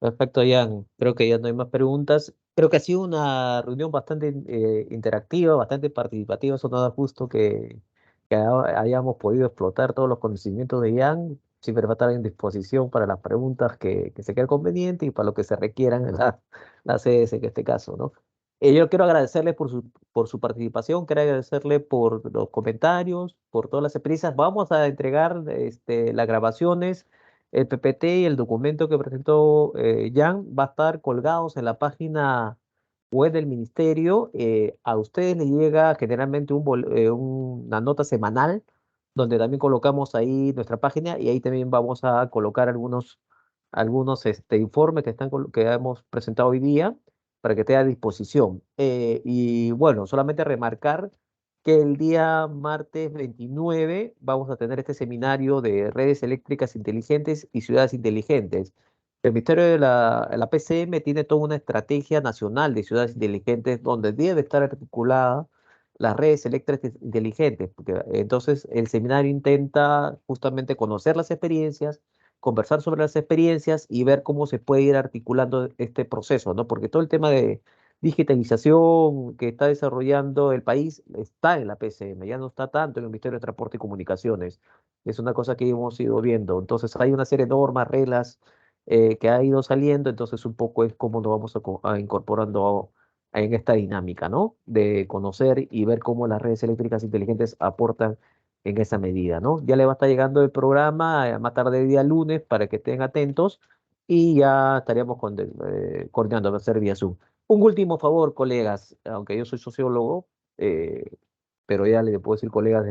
Perfecto, Jan. Creo que ya no hay más preguntas. Creo que ha sido una reunión bastante interactiva, bastante participativa. Eso no da justo que hayamos podido explotar todos los conocimientos de Ian. Siempre va a estar en disposición para las preguntas que se queden convenientes y para lo que se requieran en la CS en este caso, ¿no? Yo quiero agradecerle por su participación, quiero agradecerle por los comentarios, por todas las experiencias. Vamos a entregar las grabaciones, el PPT y el documento que presentó Jan va a estar colgados en la página web del ministerio. A ustedes les llega generalmente una nota semanal donde también colocamos ahí nuestra página y ahí también vamos a colocar algunos informes que hemos presentado hoy día para que esté a disposición. Y bueno, solamente remarcar que el día martes 29 vamos a tener este seminario de redes eléctricas inteligentes y ciudades inteligentes. El Ministerio de la PCM tiene toda una estrategia nacional de ciudades inteligentes donde debe estar articulada las redes eléctricas inteligentes, porque entonces el seminario intenta justamente conocer las experiencias, conversar sobre las experiencias y ver cómo se puede ir articulando este proceso, ¿no? Porque todo el tema de digitalización que está desarrollando el país está en la PCM, ya no está tanto en el Ministerio de Transporte y Comunicaciones. Es una cosa que hemos ido viendo. Entonces hay una serie de normas, reglas que ha ido saliendo, entonces un poco es cómo nos vamos incorporando en esta dinámica, ¿no? De conocer y ver cómo las redes eléctricas inteligentes aportan en esa medida, ¿no? Ya le va a estar llegando el programa más tarde el día lunes para que estén atentos y ya estaríamos coordinando, va a ser vía Zoom. Un último favor, colegas, aunque yo soy sociólogo, pero ya le puedo decir colegas,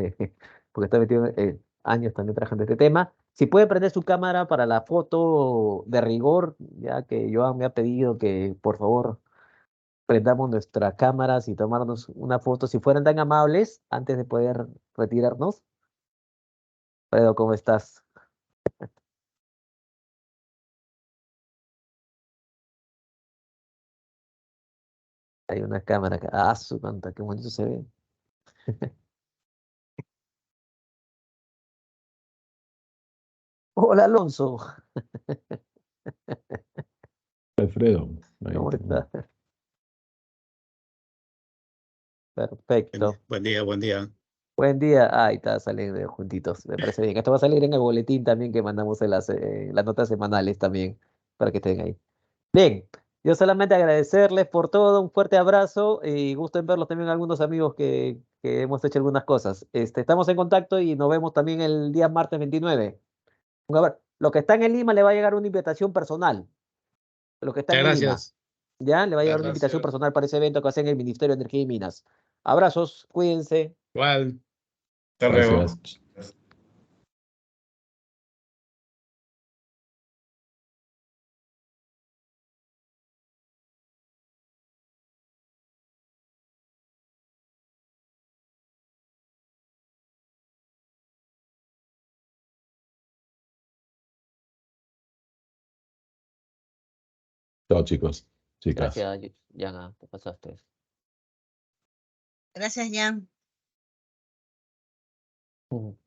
porque está metido años también trabajando este tema. Si puede prender su cámara para la foto de rigor, ya que Joan me ha pedido que por favor prendamos nuestras cámaras y tomarnos una foto, si fueran tan amables, antes de poder retirarnos. Alfredo, ¿cómo estás? Hay una cámara acá. Ah, su manta, qué bonito se ve. Hola, Alonso. Alfredo. Ahí ¿Cómo está. estás? Perfecto. Buen día, buen día. Buen día. Ahí está, salen juntitos. Me parece bien. Esto va a salir en el boletín también que mandamos en las notas semanales también, para que estén ahí. Bien, yo solamente agradecerles por todo, un fuerte abrazo y gusto en verlos también algunos amigos que hemos hecho algunas cosas. Estamos en contacto y nos vemos también el día martes 29. Lo que están en Lima le va a llegar una invitación personal. Lo que está Muchas en Lima, gracias. ya le va a llegar Muchas una invitación gracias. personal para ese evento que hacen en el Ministerio de Energía y Minas. Abrazos, cuídense. Igual. Hasta luego. Gracias. Chao, chicos, chicas. Gracias, Yana, te pasaste. Gracias, Jan. Ujú.